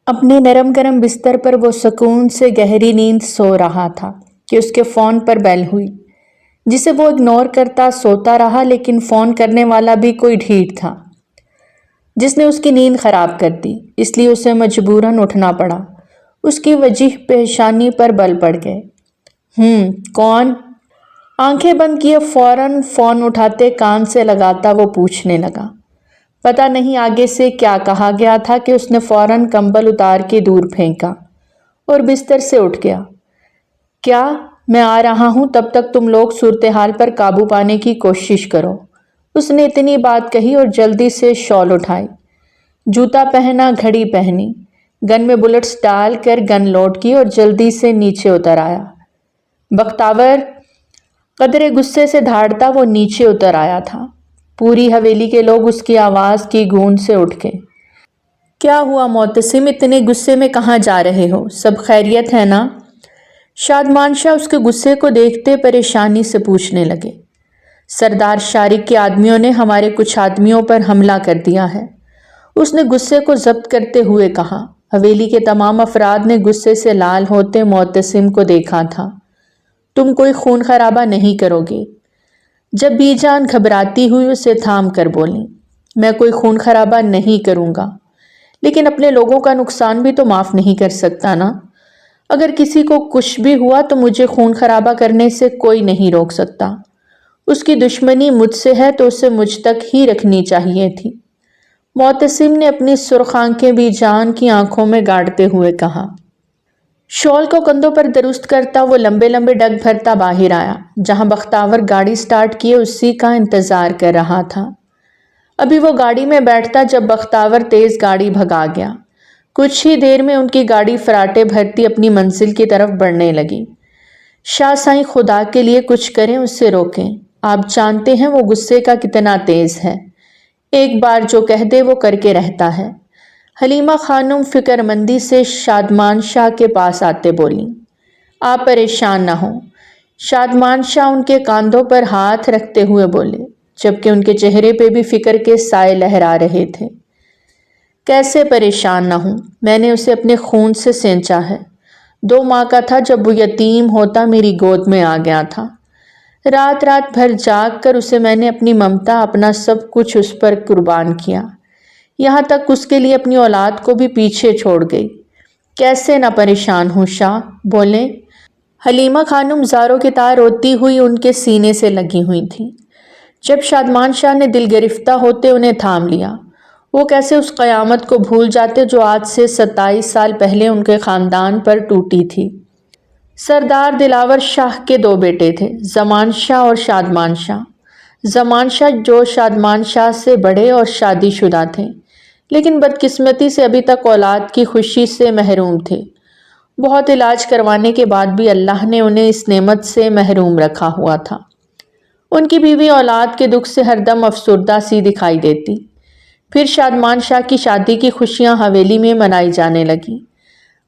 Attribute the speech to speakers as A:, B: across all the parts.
A: اپنے نرم گرم بستر پر وہ سکون سے گہری نیند سو رہا تھا کہ اس کے فون پر بیل ہوئی، جسے وہ اگنور کرتا سوتا رہا، لیکن فون کرنے والا بھی کوئی ڈھیٹ تھا جس نے اس کی نیند خراب کر دی، اس لیے اسے مجبوراً اٹھنا پڑا۔ اس کی وجیح پیشانی پر بل پڑ گئے۔ کون؟ آنکھیں بند کیے فوراً فون اٹھاتے کان سے لگاتا وہ پوچھنے لگا۔ پتہ نہیں آگے سے کیا کہا گیا تھا کہ اس نے فوراً کمبل اتار کے دور پھینکا اور بستر سے اٹھ گیا۔ کیا؟ میں آ رہا ہوں، تب تک تم لوگ صورتحال پر قابو پانے کی کوشش کرو۔ اس نے اتنی بات کہی اور جلدی سے شال اٹھائی، جوتا پہنا، گھڑی پہنی، گن میں بلٹس ڈال کر گن لوڈ کی اور جلدی سے نیچے اتر آیا۔ بختاور قدرے غصے سے دھاڑتا وہ نیچے اتر آیا تھا۔ پوری حویلی کے لوگ اس کی آواز کی گونج سے اٹھ گئے۔ کیا ہوا معتصم؟ اتنے غصے میں کہاں جا رہے ہو؟ سب خیریت ہے نا؟ شادمان شاہ اس کے غصے کو دیکھتے پریشانی سے پوچھنے لگے۔ سردار شارق کے آدمیوں نے ہمارے کچھ آدمیوں پر حملہ کر دیا ہے، اس نے غصے کو ضبط کرتے ہوئے کہا۔ حویلی کے تمام افراد نے غصے سے لال ہوتے معتصم کو دیکھا تھا۔ تم کوئی خون خرابہ نہیں کرو گے؟ جب بی جان گھبراتی ہوئی اسے تھام کر بولیں، میں کوئی خون خرابہ نہیں کروں گا، لیکن اپنے لوگوں کا نقصان بھی تو معاف نہیں کر سکتا نا؟ اگر کسی کو کچھ بھی ہوا تو مجھے خون خرابہ کرنے سے کوئی نہیں روک سکتا۔ اس کی دشمنی مجھ سے ہے تو اسے مجھ تک ہی رکھنی چاہیے تھی، معتصم نے اپنی سرخ آنکھیں بی جان کی آنکھوں میں گاڑتے ہوئے کہا۔ شال کو کندھوں پر درست کرتا وہ لمبے لمبے ڈگ بھرتا باہر آیا۔ جہاں بختاور گاڑی سٹارٹ کیے اسی کا انتظار کر رہا تھا۔ ابھی وہ گاڑی میں بیٹھتا جب بختاور تیز گاڑی بھگا گیا۔ کچھ ہی دیر میں ان کی گاڑی فراٹے بھرتی اپنی منزل کی طرف بڑھنے لگی۔ شاہ سائیں خدا کے لیے کچھ کریں، اس سے روکیں، آپ جانتے ہیں وہ غصے کا کتنا تیز ہے، ایک بار جو کہہ دے وہ کر کے رہتا ہے۔ حلیمہ خانم فکر مندی سے شادمان شاہ کے پاس آتے بولیں، آپ پریشان نہ ہوں۔ شادمان شاہ ان کے کاندھوں پر ہاتھ رکھتے ہوئے بولے، جبکہ ان کے چہرے پہ بھی فکر کے سائے لہرا رہے تھے۔ کیسے پریشان نہ ہوں؟ میں نے اسے اپنے خون سے سینچا ہے، 2 ماہ کا تھا جب وہ یتیم ہوتا میری گود میں آ گیا تھا۔ رات رات بھر جاگ کر اسے میں نے اپنی ممتا، اپنا سب کچھ اس پر قربان کیا، یہاں تک اس کے لیے اپنی اولاد کو بھی پیچھے چھوڑ گئی۔ کیسے نہ پریشان ہوں شاہ، بولیں۔ حلیمہ خانم زاروں کی طرح روتی ہوئی ان کے سینے سے لگی ہوئی تھیں۔ جب شادمان شاہ نے دل گرفتہ ہوتے انہیں تھام لیا، وہ کیسے اس قیامت کو بھول جاتے جو آج سے 27 سال پہلے ان کے خاندان پر ٹوٹی تھی۔ سردار دلاور شاہ کے 2 بیٹے تھے، زمان شاہ اور شادمان شاہ۔ زمان شاہ جو شادمان شاہ سے بڑے اور شادی شدہ تھے، لیکن بدقسمتی سے ابھی تک اولاد کی خوشی سے محروم تھے۔ بہت علاج کروانے کے بعد بھی اللہ نے انہیں اس نعمت سے محروم رکھا ہوا تھا۔ ان کی بیوی اولاد کے دکھ سے ہر دم افسردہ سی دکھائی دیتی۔ پھر شادمان شاہ کی شادی کی خوشیاں حویلی میں منائی جانے لگیں۔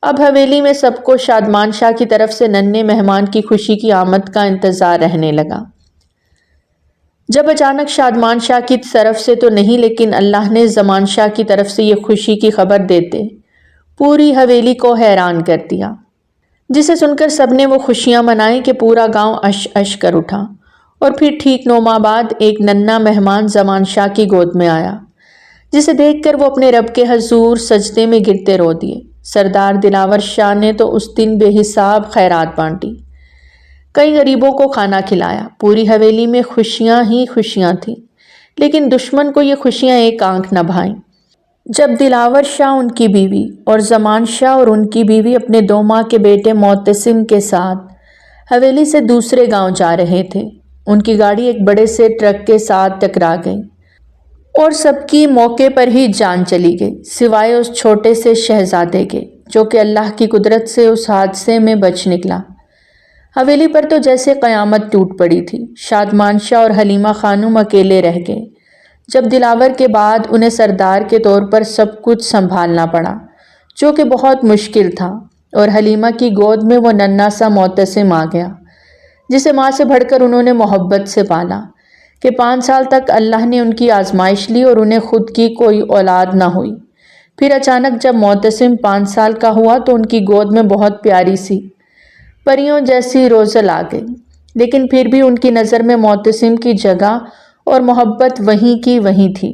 A: اب حویلی میں سب کو شادمان شاہ کی طرف سے ننھے مہمان کی خوشی کی آمد کا انتظار رہنے لگا۔ جب اچانک شادمان شاہ کی طرف سے تو نہیں، لیکن اللہ نے زمان شاہ کی طرف سے یہ خوشی کی خبر دیتے پوری حویلی کو حیران کر دیا، جسے سن کر سب نے وہ خوشیاں منائیں کہ پورا گاؤں اش اش کر اٹھا۔ اور پھر ٹھیک 9 ماہ بعد ایک ننھا مہمان زمان شاہ کی گود میں آیا، جسے دیکھ کر وہ اپنے رب کے حضور سجدے میں گرتے رو دیے۔ سردار دلاور شاہ نے تو اس دن بے حساب خیرات بانٹی، کئی غریبوں کو کھانا کھلایا۔ پوری حویلی میں خوشیاں ہی خوشیاں تھیں، لیکن دشمن کو یہ خوشیاں ایک آنکھ نہ بھائیں۔ جب دلاور شاہ، ان کی بیوی، اور زمان شاہ اور ان کی بیوی اپنے 2 ماہ کے بیٹے معتصم کے ساتھ حویلی سے دوسرے گاؤں جا رہے تھے، ان کی گاڑی ایک بڑے سے ٹرک کے ساتھ ٹکرا گئی اور سب کی موقع پر ہی جان چلی گئی، سوائے اس چھوٹے سے شہزادے کے، جو کہ اللہ کی قدرت سے اس حادثے میں بچ نکلا۔ حویلی پر تو جیسے قیامت ٹوٹ پڑی تھی۔ شادمان شاہ اور حلیمہ خانم اکیلے رہ گئے، جب دلاور کے بعد انہیں سردار کے طور پر سب کچھ سنبھالنا پڑا، جو کہ بہت مشکل تھا۔ اور حلیمہ کی گود میں وہ ننھا سا معتصم آ گیا، جسے ماں سے بڑھ کر انہوں نے محبت سے پالا، کہ 5 سال تک اللہ نے ان کی آزمائش لی اور انہیں خود کی کوئی اولاد نہ ہوئی، پھر اچانک جب معتصم 5 سال کا ہوا تو ان کی گود میں بہت پیاری سی پریوں جیسی روزل آ گئی، لیکن پھر بھی ان کی نظر میں معتصم کی جگہ اور محبت وہیں کی وہیں تھی۔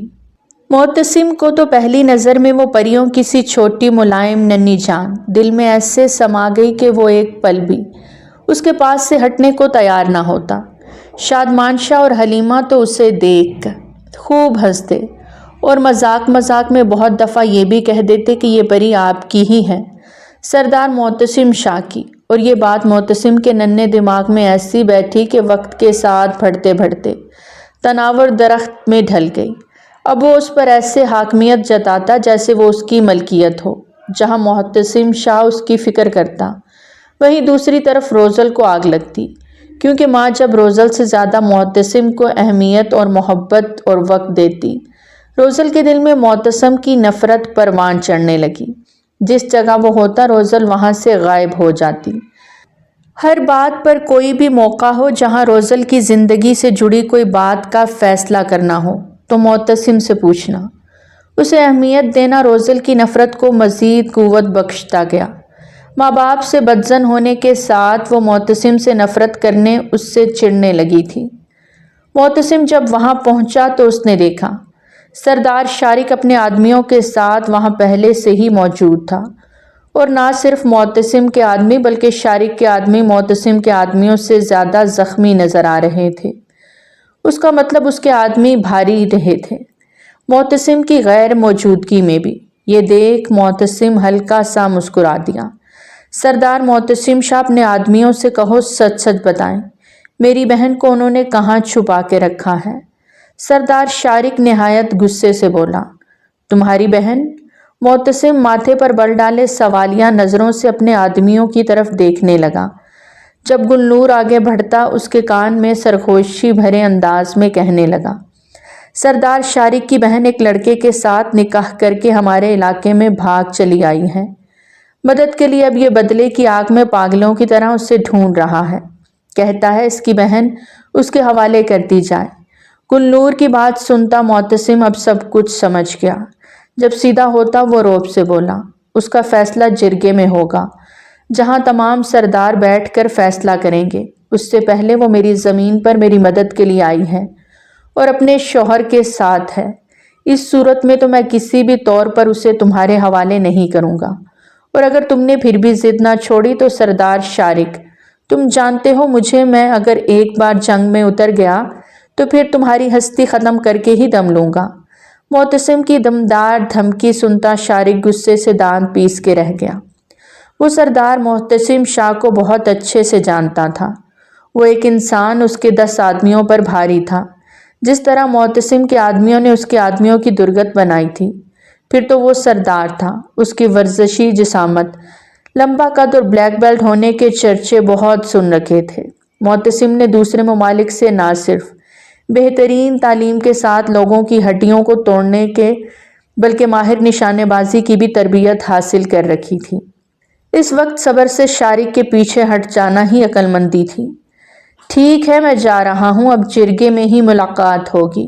A: معتصم کو تو پہلی نظر میں وہ پریوں کی سی چھوٹی ملائم ننھی جان دل میں ایسے سما گئی کہ وہ ایک پل بھی اس کے پاس سے ہٹنے کو تیار نہ ہوتا۔ شادمان شاہ اور حلیمہ تو اسے دیکھ کر خوب ہنستے اور مذاق میں بہت دفعہ یہ بھی کہہ دیتے کہ یہ پری آپ کی ہی ہے، سردار معتصم شاہ کی۔ اور یہ بات معتصم کے ننھے دماغ میں ایسی بیٹھی کہ وقت کے ساتھ بڑھتے بڑھتے تناور درخت میں ڈھل گئی۔ اب وہ اس پر ایسے حاکمیت جتاتا جیسے وہ اس کی ملکیت ہو۔ جہاں معتصم شاہ اس کی فکر کرتا، وہیں دوسری طرف روزل کو آگ لگتی، کیونکہ ماں جب روزل سے زیادہ معتصم کو اہمیت اور محبت اور وقت دیتی، روزل کے دل میں معتصم کی نفرت پروان چڑھنے لگی۔ جس جگہ وہ ہوتا روزل وہاں سے غائب ہو جاتی۔ ہر بات پر کوئی بھی موقع ہو جہاں روزل کی زندگی سے جڑی کوئی بات کا فیصلہ کرنا ہو تو معتصم سے پوچھنا، اسے اہمیت دینا روزل کی نفرت کو مزید قوت بخشتا گیا۔ ماں باپ سے بدظن ہونے کے ساتھ وہ معتصم سے نفرت کرنے، اس سے چڑھنے لگی تھی۔ معتصم جب وہاں پہنچا تو اس نے دیکھا سردار شارق اپنے آدمیوں کے ساتھ وہاں پہلے سے ہی موجود تھا، اور نہ صرف معتصم کے آدمی بلکہ شارق کے آدمی معتصم کے آدمیوں سے زیادہ زخمی نظر آ رہے تھے۔ اس کا مطلب اس کے آدمی بھاری رہے تھے، معتصم کی غیر موجودگی میں بھی۔ یہ دیکھ معتصم ہلکا سا مسکرا دیا۔ سردار معتصم شاہ اپنے آدمیوں سے کہو سچ سچ بتائیں، میری بہن کو انہوں نے کہاں چھپا کے رکھا ہے؟ سردار شارق نہایت غصے سے بولا، تمہاری بہن؟ معتصم ماتھے پر بل ڈالے سوالیہ نظروں سے اپنے آدمیوں کی طرف دیکھنے لگا۔ جب گلنور آگے بڑھتا اس کے کان میں سرخوشی بھرے انداز میں کہنے لگا، سردار شارق کی بہن ایک لڑکے کے ساتھ نکاح کر کے ہمارے علاقے میں بھاگ چلی آئی ہے۔ مدد کے لیے اب یہ بدلے کی آگ میں پاگلوں کی طرح اسے ڈھونڈ رہا ہے۔ کہتا ہے اس کی بہن اس کے حوالے کر دی جائے۔ گلنور کی بات سنتا معتصم اب سب کچھ سمجھ گیا۔ جب سیدھا ہوتا وہ روب سے بولا، اس کا فیصلہ جرگے میں ہوگا، جہاں تمام سردار بیٹھ کر فیصلہ کریں گے۔ اس سے پہلے وہ میری زمین پر میری مدد کے لیے آئی ہے اور اپنے شوہر کے ساتھ ہے۔ اس صورت میں تو میں کسی بھی طور پر اسے تمہارے حوالے نہیں کروں گا، اور اگر تم نے پھر بھی ضد نہ چھوڑی تو سردار شارق، تم جانتے ہو مجھے، میں اگر ایک بار جنگ میں اتر گیا تو پھر تمہاری ہستی ختم کر کے ہی دم لوں گا۔ معتصم کی دمدار دھمکی سنتا شارق غصے سے دانت پیس کے رہ گیا۔ وہ سردار معتصم شاہ کو بہت اچھے سے جانتا تھا۔ وہ ایک انسان اس کے 10 آدمیوں پر بھاری تھا، جس طرح معتصم کے آدمیوں نے اس کے آدمیوں کی درگت بنائی تھی۔ پھر تو وہ سردار تھا، اس کی ورزشی جسامت، لمبا قد اور بلیک بیلٹ ہونے کے چرچے بہت سن رکھے تھے۔ معتصم نے دوسرے ممالک سے نہ صرف بہترین تعلیم کے ساتھ لوگوں کی ہڈیوں کو توڑنے کے بلکہ ماہر نشانے بازی کی بھی تربیت حاصل کر رکھی تھی۔ اس وقت صبر سے شارق کے پیچھے ہٹ جانا ہی عقل مندی تھی۔ ٹھیک ہے میں جا رہا ہوں، اب جرگے میں ہی ملاقات ہوگی،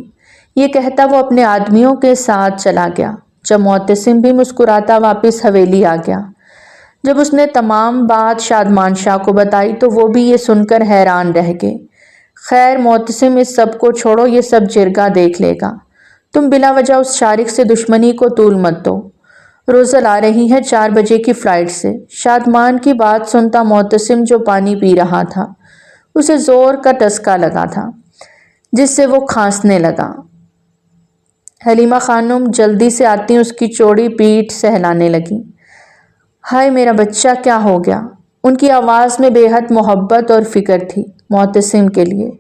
A: یہ کہتا وہ اپنے آدمیوں کے ساتھ چلا گیا۔ جب معتصم بھی مسکراتا واپس حویلی آ گیا۔ جب اس نے تمام بات شادمان شاہ کو بتائی تو وہ بھی یہ سن کر حیران رہ گئے۔ خیر معتصم، اس سب کو چھوڑو، یہ سب جرگہ دیکھ لے گا، تم بلا وجہ اس شارق سے دشمنی کو طول مت دو۔ روزل آ رہی ہے 4 بجے کی فلائٹ سے۔ شادمان کی بات سنتا معتصم جو پانی پی رہا تھا، اسے زور کا ٹسکا لگا تھا جس سے وہ کھانسنے لگا۔ حلیمہ خانم جلدی سے آتی اس کی چوڑی پیٹھ سہلانے لگی۔ ہائے میرا بچہ، کیا ہو گیا؟ ان کی آواز میں بے حد محبت اور فکر تھی معتصم کے لیے۔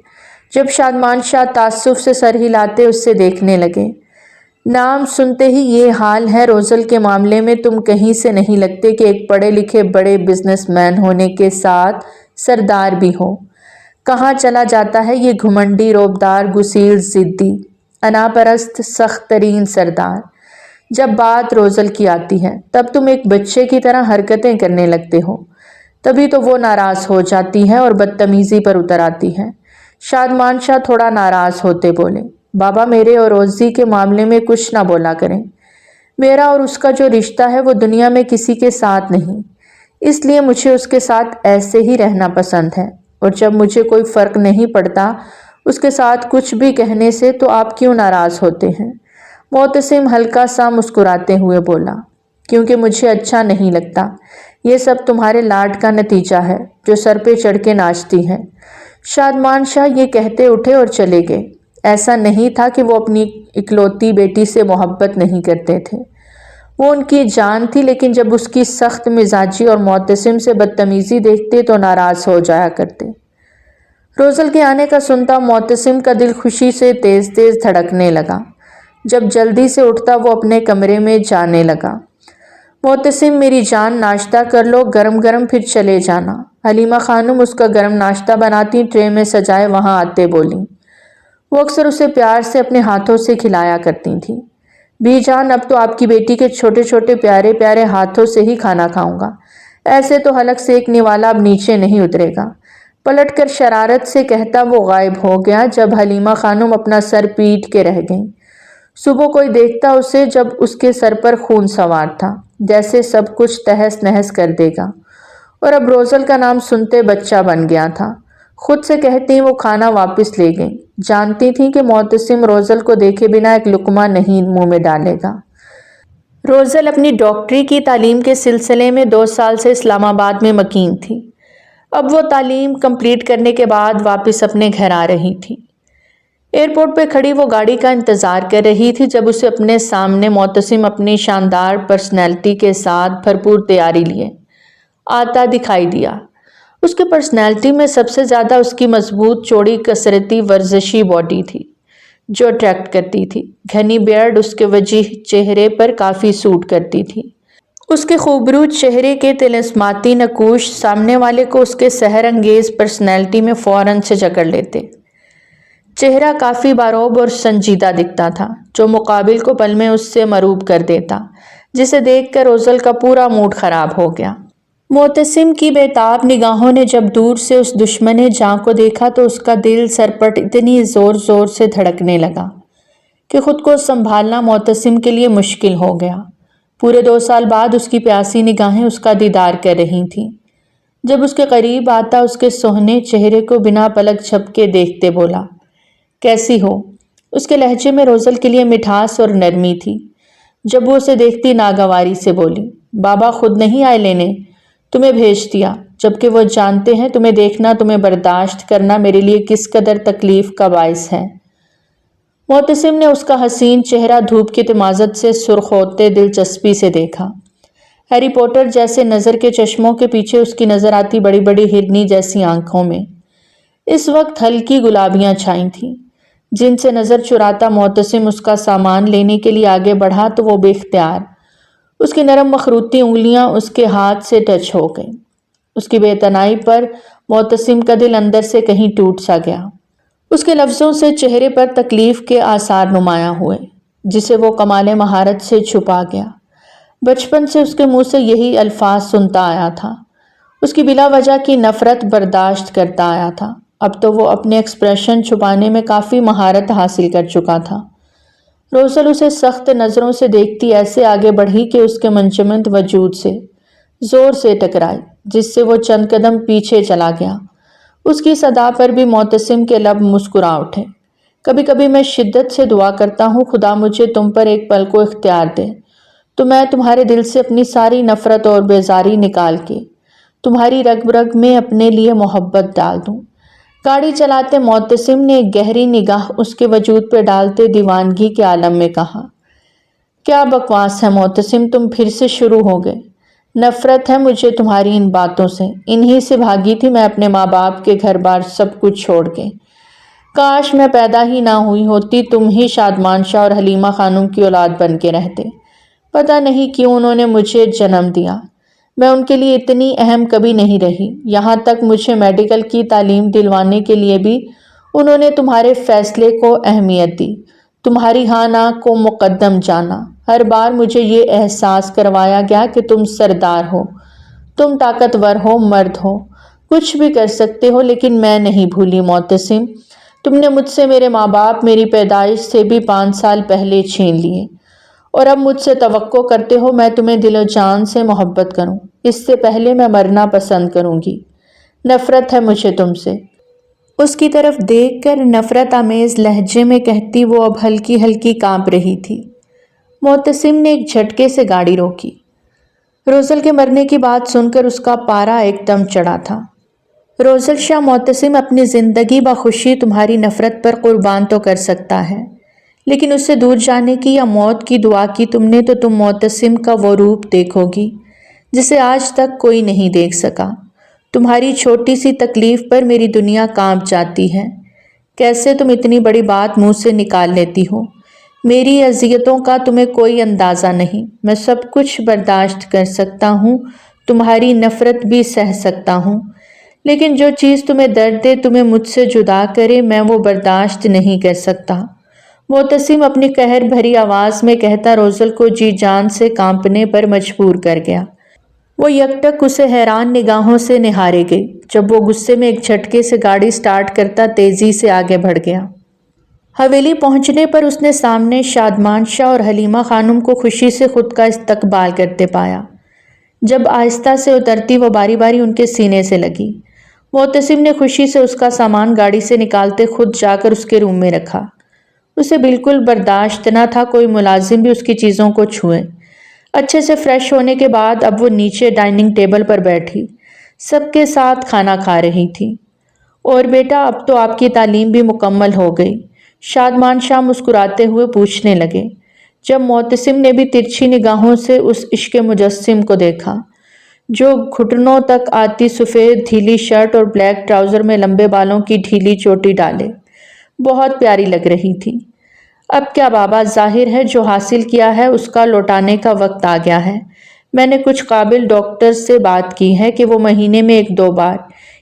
A: جب شادمان شاہ تعصب سے سر ہلاتے اس سے دیکھنے لگے، نام سنتے ہی یہ حال ہے روزل کے معاملے میں تم کہیں سے نہیں لگتے کہ ایک پڑھے لکھے بڑے بزنس مین ہونے کے ساتھ سردار بھی ہو۔ کہاں چلا جاتا ہے یہ گھمنڈی، روبدار، غسیل، ضدی، انا پرست، سخت ترین سردار؟ جب بات روزل کی آتی ہے تب تم ایک بچے کی طرح حرکتیں کرنے لگتے ہو، تبھی تو وہ ناراض ہو جاتی ہے اور بدتمیزی پر اتر آتی ہے۔ شادمان شاہ تھوڑا ناراض ہوتے بولے، بابا میرے اور روزی کے معاملے میں کچھ نہ بولا کریں، میرا اور اس کا جو رشتہ ہے وہ دنیا میں کسی کے ساتھ نہیں، اس لیے مجھے اس کے ساتھ ایسے ہی رہنا پسند ہے، اور جب مجھے کوئی فرق نہیں پڑتا اس کے ساتھ کچھ بھی کہنے سے تو آپ کیوں ناراض ہوتے ہیں؟ معتصم ہلکا سا مسکراتے ہوئے بولا، کیونکہ مجھے اچھا نہیں لگتا، یہ سب تمہارے لاڈ کا نتیجہ ہے جو سر پہ چڑھ کے ناچتی ہے۔ شادمان شاہ یہ کہتے اٹھے اور چلے گئے۔ ایسا نہیں تھا کہ وہ اپنی اکلوتی بیٹی سے محبت نہیں کرتے تھے، وہ ان کی جان تھی، لیکن جب اس کی سخت مزاجی اور معتصم سے بدتمیزی دیکھتے تو ناراض ہو جایا کرتے۔ روزل کے آنے کا سنتا معتصم کا دل خوشی سے تیز تیز دھڑکنے لگا۔ جب جلدی سے اٹھتا وہ اپنے کمرے میں جانے لگا۔ معتصم میری جان ناشتہ کر لو گرم گرم، پھر چلے جانا۔ حلیمہ خانم اس کا گرم ناشتہ بناتی ٹرے میں سجائے وہاں آتے بولیں۔ وہ اکثر اسے پیار سے اپنے ہاتھوں سے کھلایا کرتی تھی۔ بی جان، اب تو آپ کی بیٹی کے چھوٹے چھوٹے پیارے پیارے ہاتھوں سے ہی کھانا کھاؤں گا، ایسے تو حلق سیکنے والا اب نیچے نہیں اترے گا، پلٹ کر شرارت سے کہتا وہ غائب ہو گیا جب حلیمہ خانم اپنا سر پیٹ کے رہ گئیں۔ صبح کوئی دیکھتا اسے جب اس کے سر پر خون سوار تھا، جیسے سب کچھ تہس نہس کر دے گا، اور اب روزل کا نام سنتے بچہ بن گیا تھا۔ خود سے کہتی وہ کھانا واپس لے گئیں، جانتی تھیں کہ معتصم روزل کو دیکھے بنا ایک لقمہ نہیں منہ میں ڈالے گا۔ روزل اپنی ڈاکٹری کی تعلیم کے سلسلے میں 2 سال سے اسلام آباد میں مقیم تھی۔ اب وہ تعلیم کمپلیٹ کرنے کے بعد واپس اپنے گھر آ رہی تھی۔ ایئرپورٹ پہ کھڑی وہ گاڑی کا انتظار کر رہی تھی جب اسے اپنے سامنے معتصم اپنی شاندار پرسنالٹی کے ساتھ بھرپور تیاری لیے آتا دکھائی دیا۔ اس کی پرسنالٹی میں سب سے زیادہ اس کی مضبوط چوڑی کسرتی ورزشی باڈی تھی جو اٹریکٹ کرتی تھی۔ گھنی بیئرڈ اس کے وجیح چہرے پر کافی سوٹ کرتی تھی۔ اس کے خوبرو چہرے کے طلسماتی نقوش سامنے والے کو اس کے سحر انگیز پرسنالٹی میں فوراً سے جکڑ لیتے۔ چہرہ کافی باروب اور سنجیدہ دکھتا تھا جو مقابل کو پل میں اس سے مروب کر دیتا، جسے دیکھ کر روزل کا پورا موڈ خراب ہو گیا۔ معتصم کی بےتاب نگاہوں نے جب دور سے اس دشمن جاں کو دیکھا تو اس کا دل سرپٹ اتنی زور زور سے دھڑکنے لگا کہ خود کو سنبھالنا معتصم کے لیے مشکل ہو گیا۔ پورے 2 سال بعد اس کی پیاسی نگاہیں اس کا دیدار کر رہی تھیں۔ جب اس کے قریب آتا اس کے سوہنے چہرے کو بنا پلک جھپکے دیکھتے بولا، کیسی ہو؟ اس کے لہجے میں روزل کے لیے مٹھاس اور نرمی تھی۔ جب وہ اسے دیکھتی ناگواری سے بولی، بابا خود نہیں آئے لینے، تمہیں بھیج دیا، جبکہ وہ جانتے ہیں تمہیں دیکھنا، تمہیں برداشت کرنا میرے لیے کس قدر تکلیف کا باعث ہے۔ معتصم نے اس کا حسین چہرہ دھوپ کی تمازت سے سرخ ہوتے دلچسپی سے دیکھا۔ ہیری پوٹر جیسے نظر کے چشموں کے پیچھے اس کی نظر آتی بڑی بڑی ہرنی جیسی آنکھوں میں اس وقت ہلکی گلابیاں چھائیں تھیں، جن سے نظر چراتا معتصم اس کا سامان لینے کے لیے آگے بڑھا تو وہ بے اختیار اس کی نرم مخروطی انگلیاں اس کے ہاتھ سے ٹچ ہو گئیں۔ اس کی بے تنائی پر معتصم کا دل اندر سے کہیں ٹوٹ سا گیا۔ اس کے لفظوں سے چہرے پر تکلیف کے آثار نمایاں ہوئے، جسے وہ کمال مہارت سے چھپا گیا۔ بچپن سے اس کے منہ سے یہی الفاظ سنتا آیا تھا، اس کی بلا وجہ کی نفرت برداشت کرتا آیا تھا۔ اب تو وہ اپنے ایکسپریشن چھپانے میں کافی مہارت حاصل کر چکا تھا۔ روزل اسے سخت نظروں سے دیکھتی ایسے آگے بڑھی کہ اس کے منجمد وجود سے زور سے ٹکرائی، جس سے وہ چند قدم پیچھے چلا گیا۔ اس کی صدا پر بھی معتصم کے لب مسکرا اٹھے۔ کبھی کبھی میں شدت سے دعا کرتا ہوں خدا مجھے تم پر ایک پل کو اختیار دے تو میں تمہارے دل سے اپنی ساری نفرت اور بیزاری نکال کے تمہاری رگ رگ میں اپنے لیے محبت ڈال دوں۔ گاڑی چلاتے معتصم نے ایک گہری نگاہ اس کے وجود پہ ڈالتے دیوانگی کے عالم میں کہا، کیا بکواس ہے معتصم، تم پھر سے شروع ہو گئے۔ نفرت ہے مجھے تمہاری ان باتوں سے، انہی سے بھاگی تھی میں اپنے ماں باپ کے گھر بار سب کچھ چھوڑ کے۔ کاش میں پیدا ہی نہ ہوئی ہوتی، تم ہی شادمان شاہ اور حلیمہ خانم کی اولاد بن کے رہتے۔ پتہ نہیں کیوں انہوں نے مجھے جنم دیا، میں ان کے لیے اتنی اہم کبھی نہیں رہی۔ یہاں تک مجھے میڈیکل کی تعلیم دلوانے کے لیے بھی انہوں نے تمہارے فیصلے کو اہمیت دی، تمہاری ہاں نا کو مقدم جانا۔ ہر بار مجھے یہ احساس کروایا گیا کہ تم سردار ہو، تم طاقتور ہو، مرد ہو، کچھ بھی کر سکتے ہو، لیکن میں نہیں بھولی معتصم، تم نے مجھ سے میرے ماں باپ میری پیدائش سے بھی 5 سال پہلے چھین لیے، اور اب مجھ سے توقع کرتے ہو میں تمہیں دل و جان سے محبت کروں؟ اس سے پہلے میں مرنا پسند کروں گی۔ نفرت ہے مجھے تم سے۔ اس کی طرف دیکھ کر نفرت آمیز لہجے میں کہتی وہ اب ہلکی ہلکی کانپ رہی تھی۔ معتصم نے ایک جھٹکے سے گاڑی روکی۔ روزل کے مرنے کی بات سن کر اس کا پارا ایک دم چڑھا تھا۔ روزل شاہ، معتصم اپنی زندگی بخوشی تمہاری نفرت پر قربان تو کر سکتا ہے، لیکن اس سے دور جانے کی یا موت کی دعا کی تم نے تو تم معتصم کا وہ روپ دیکھو گی جسے آج تک کوئی نہیں دیکھ سکا۔ تمہاری چھوٹی سی تکلیف پر میری دنیا کانپ جاتی ہے۔ کیسے تم اتنی بڑی بات منہ سے نکال لیتی ہو؟ میری اذیتوں کا تمہیں کوئی اندازہ نہیں۔ میں سب کچھ برداشت کر سکتا ہوں، تمہاری نفرت بھی سہ سکتا ہوں، لیکن جو چیز تمہیں درد دے، تمہیں مجھ سے جدا کرے، میں وہ برداشت نہیں کر سکتا۔ معتصم اپنی قہر بھری آواز میں کہتا روزل کو جی جان سے کانپنے پر مجبور کر گیا۔ وہ یکٹک اسے حیران نگاہوں سے نہارے گئی۔ جب وہ غصے میں ایک جھٹکے سے گاڑی سٹارٹ کرتا تیزی سے آگے بڑھ گیا۔ حویلی پہنچنے پر اس نے سامنے شادمان شاہ اور حلیمہ خانم کو خوشی سے خود کا استقبال کرتے پایا۔ جب آہستہ سے اترتی وہ باری باری ان کے سینے سے لگی۔ معتصم نے خوشی سے اس کا سامان گاڑی سے نکالتے خود جا کر اس کے روم میں رکھا۔ اسے بالکل برداشت نہ تھا کوئی ملازم بھی اس کی چیزوں کو چھوئے۔ اچھے سے فریش ہونے کے بعد اب وہ نیچے ڈائننگ ٹیبل پر بیٹھی سب کے ساتھ کھانا کھا رہی تھی۔ اور بیٹا اب تو آپ کی تعلیم بھی مکمل ہو گئی، شادمان شاہ مسکراتے ہوئے پوچھنے لگے، جب معتصم نے بھی ترچھی نگاہوں سے اس عشق مجسم کو دیکھا جو گھٹنوں تک آتی سفید ڈھیلی شرٹ اور بلیک ٹراؤزر میں لمبے بالوں کی ڈھیلی چوٹی ڈالے بہت پیاری لگ رہی تھی۔ اب کیا بابا، ظاہر ہے جو حاصل کیا ہے اس کا لوٹانے کا وقت آ گیا ہے۔ میں نے کچھ قابل ڈاکٹرز سے بات کی ہے کہ وہ مہینے میں 1-2 بار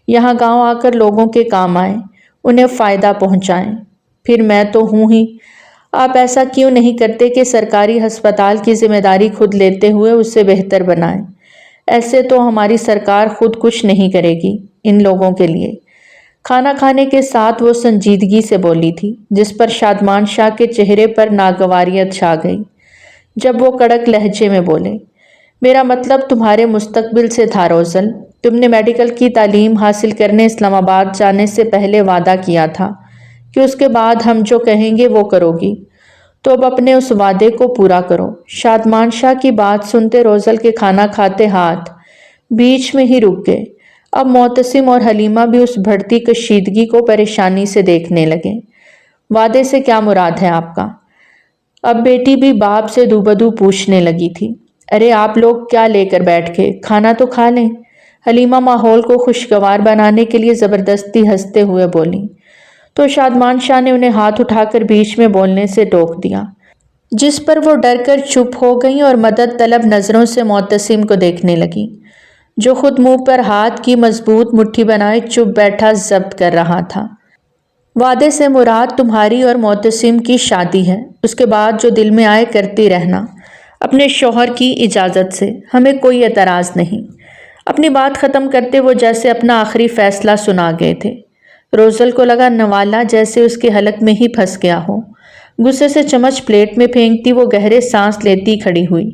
A: یہاں گاؤں آ کر لوگوں کے کام آئیں، انہیں فائدہ پہنچائیں۔ پھر میں تو ہوں ہی، آپ ایسا کیوں نہیں کرتے کہ سرکاری ہسپتال کی ذمہ داری خود لیتے ہوئے اسے بہتر بنائیں؟ ایسے تو ہماری سرکار خود کچھ نہیں کرے گی ان لوگوں کے لیے۔ کھانا کھانے کے ساتھ وہ سنجیدگی سے بولی تھی جس پر شادمان شاہ کے چہرے پر ناگواریت چھا گئی۔ جب وہ کڑک لہجے میں بولے، میرا مطلب تمہارے مستقبل سے تھا روزل۔ تم نے میڈیکل کی تعلیم حاصل کرنے اسلام آباد جانے سے پہلے وعدہ کیا تھا کہ اس کے بعد ہم جو کہیں گے وہ کرو گی، تو اب اپنے اس وعدے کو پورا کرو۔ شادمان شاہ کی بات سنتے روزل کے کھانا کھاتے ہاتھ بیچ میں ہی رک گئے۔ اب معتصم اور حلیمہ بھی اس بڑھتی کشیدگی کو پریشانی سے دیکھنے لگے۔ وعدے سے کیا مراد ہے آپ کا؟ اب بیٹی بھی باپ سے دوبدو پوچھنے لگی تھی۔ ارے آپ لوگ کیا لے کر بیٹھ کے، کھانا تو کھا لیں۔ حلیمہ ماحول کو خوشگوار بنانے کے لیے زبردستی ہنستے ہوئے بولی، تو شادمان شاہ نے انہیں ہاتھ اٹھا کر بیچ میں بولنے سے ٹوک دیا، جس پر وہ ڈر کر چپ ہو گئیں اور مدد طلب نظروں سے معتصم کو دیکھنے لگیں جو خود منہ پر ہاتھ کی مضبوط مٹھی بنائے چپ بیٹھا ضبط کر رہا تھا۔ وعدے سے مراد تمہاری اور معتصم کی شادی ہے، اس کے بعد جو دل میں آئے کرتی رہنا اپنے شوہر کی اجازت سے، ہمیں کوئی اعتراض نہیں۔ اپنی بات ختم کرتے وہ جیسے اپنا آخری فیصلہ سنا گئے تھے۔ روزل کو لگا نوالا جیسے اس کے حلق میں ہی پھنس گیا ہو۔ غصے سے چمچ پلیٹ میں پھینکتی وہ گہرے سانس لیتی کھڑی ہوئی۔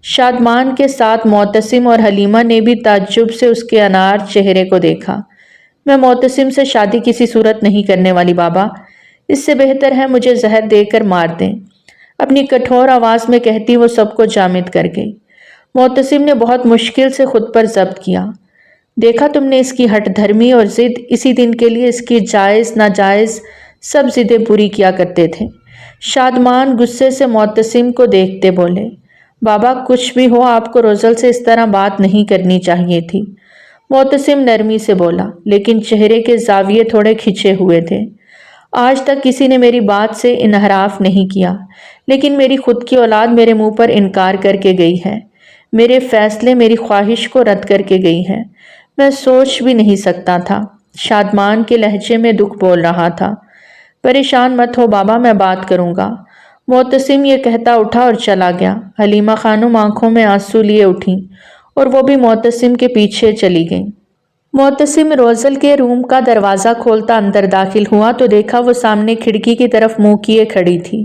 A: شادمان کے ساتھ معتصم اور حلیمہ نے بھی تعجب سے اس کے انار چہرے کو دیکھا۔ میں معتصم سے شادی کسی صورت نہیں کرنے والی بابا، اس سے بہتر ہے مجھے زہر دے کر مار دیں، اپنی کٹھور آواز میں کہتی وہ سب کو جامد کر گئی۔ معتصم نے بہت مشکل سے خود پر ضبط کیا۔ دیکھا تم نے اس کی ہٹ دھرمی اور ضد، اسی دن کے لیے اس کی جائز ناجائز سب ضدیں پوری کیا کرتے تھے۔ شادمان غصے سے معتصم کو دیکھتے بولے، بابا کچھ بھی ہو آپ کو روزل سے اس طرح بات نہیں کرنی چاہیے تھی۔ معتصم نرمی سے بولا، لیکن چہرے کے زاویے تھوڑے کھچے ہوئے تھے۔ آج تک کسی نے میری بات سے انحراف نہیں کیا، لیکن میری خود کی اولاد میرے منہ پر انکار کر کے گئی ہے، میرے فیصلے میری خواہش کو رد کر کے گئی ہے۔ میں سوچ بھی نہیں سکتا تھا۔ شادمان کے لہجے میں دکھ بول رہا تھا۔ پریشان مت ہو بابا، میں بات کروں گا۔ معتصم یہ کہتا اٹھا اور چلا گیا۔ حلیمہ خانم آنکھوں میں آنسو لیے اٹھیں اور وہ بھی معتصم کے پیچھے چلی گئیں۔ معتصم روزل کے روم کا دروازہ کھولتا اندر داخل ہوا تو دیکھا وہ سامنے کھڑکی کی طرف منہ کیے کھڑی تھی۔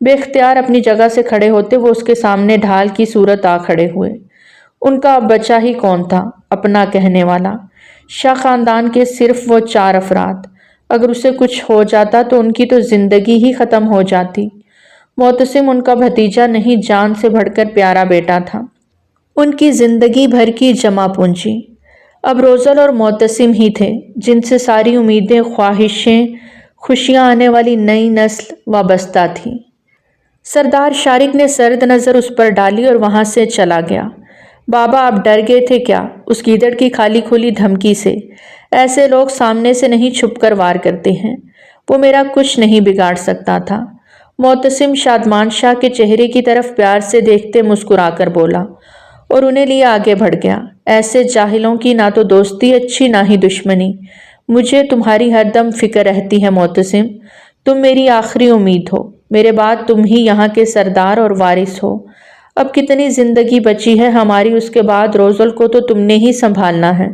A: بے اختیار اپنی جگہ سے کھڑے ہوتے وہ اس کے سامنے ڈھال کی صورت آ کھڑے ہوئے۔ ان کا اب بچا ہی کون تھا اپنا کہنے والا؟ شاہ خاندان کے صرف وہ 4 افراد، اگر اسے کچھ ہو جاتا تو ان کی تو زندگی ہی ختم ہو جاتی۔ معتصم ان کا بھتیجا نہیں، جان سے بڑھ کر پیارا بیٹا تھا، ان کی زندگی بھر کی جمع پونجی۔ اب روزل اور معتصم ہی تھے جن سے ساری امیدیں، خواہشیں، خوشیاں آنے والی نئی نسل وابستہ تھی۔ سردار شارق نے سرد نظر اس پر ڈالی اور وہاں سے چلا گیا۔ بابا آپ ڈر گئے تھے کیا؟ اس گیدڑ کی خالی کھلی دھمکی سے۔ ایسے لوگ سامنے سے نہیں چھپ کر وار کرتے ہیں۔ وہ میرا کچھ نہیں بگاڑ سکتا تھا۔ معتصم شادمان شاہ کے چہرے کی طرف پیار سے دیکھتے مسکرا کر بولا اور انہیں لیے آگے بڑھ گیا۔ ایسے جاہلوں کی نہ تو دوستی اچھی نہ ہی دشمنی۔ مجھے تمہاری ہر دم فکر رہتی ہے معتصم، تم میری آخری امید ہو، میرے بعد تم ہی یہاں کے سردار اور وارث ہو۔ اب کتنی زندگی بچی ہے ہماری، اس کے بعد روزل کو تو تم نے ہی سنبھالنا ہے۔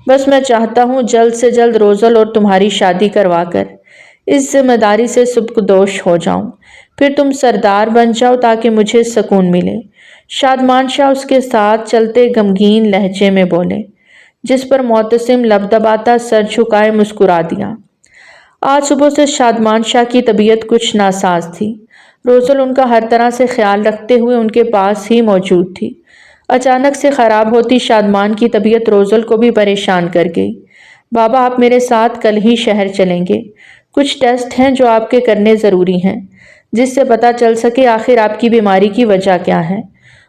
A: بس میں چاہتا ہوں جلد سے جلد روزل اور تمہاری شادی کروا کر اس ذمہ داری سے سبکدوش ہو جاؤں، پھر تم سردار بن جاؤ تاکہ مجھے سکون ملے۔ شادمان شاہ اس کے ساتھ چلتے غمگین لہجے میں بولے، جس پر معتصم لب دباتا سر جھکائے مسکرا دیا۔ آج صبح سے شادمان شاہ کی طبیعت کچھ ناساز تھی۔ روزل ان کا ہر طرح سے خیال رکھتے ہوئے ان کے پاس ہی موجود تھی۔ اچانک سے خراب ہوتی شادمان کی طبیعت روزل کو بھی پریشان کر گئی۔ بابا آپ میرے ساتھ کل ہی شہر چلیں گے، کچھ ٹیسٹ ہیں جو آپ کے کرنے ضروری ہیں، جس سے پتہ چل سکے آخر آپ کی بیماری کی وجہ کیا ہے۔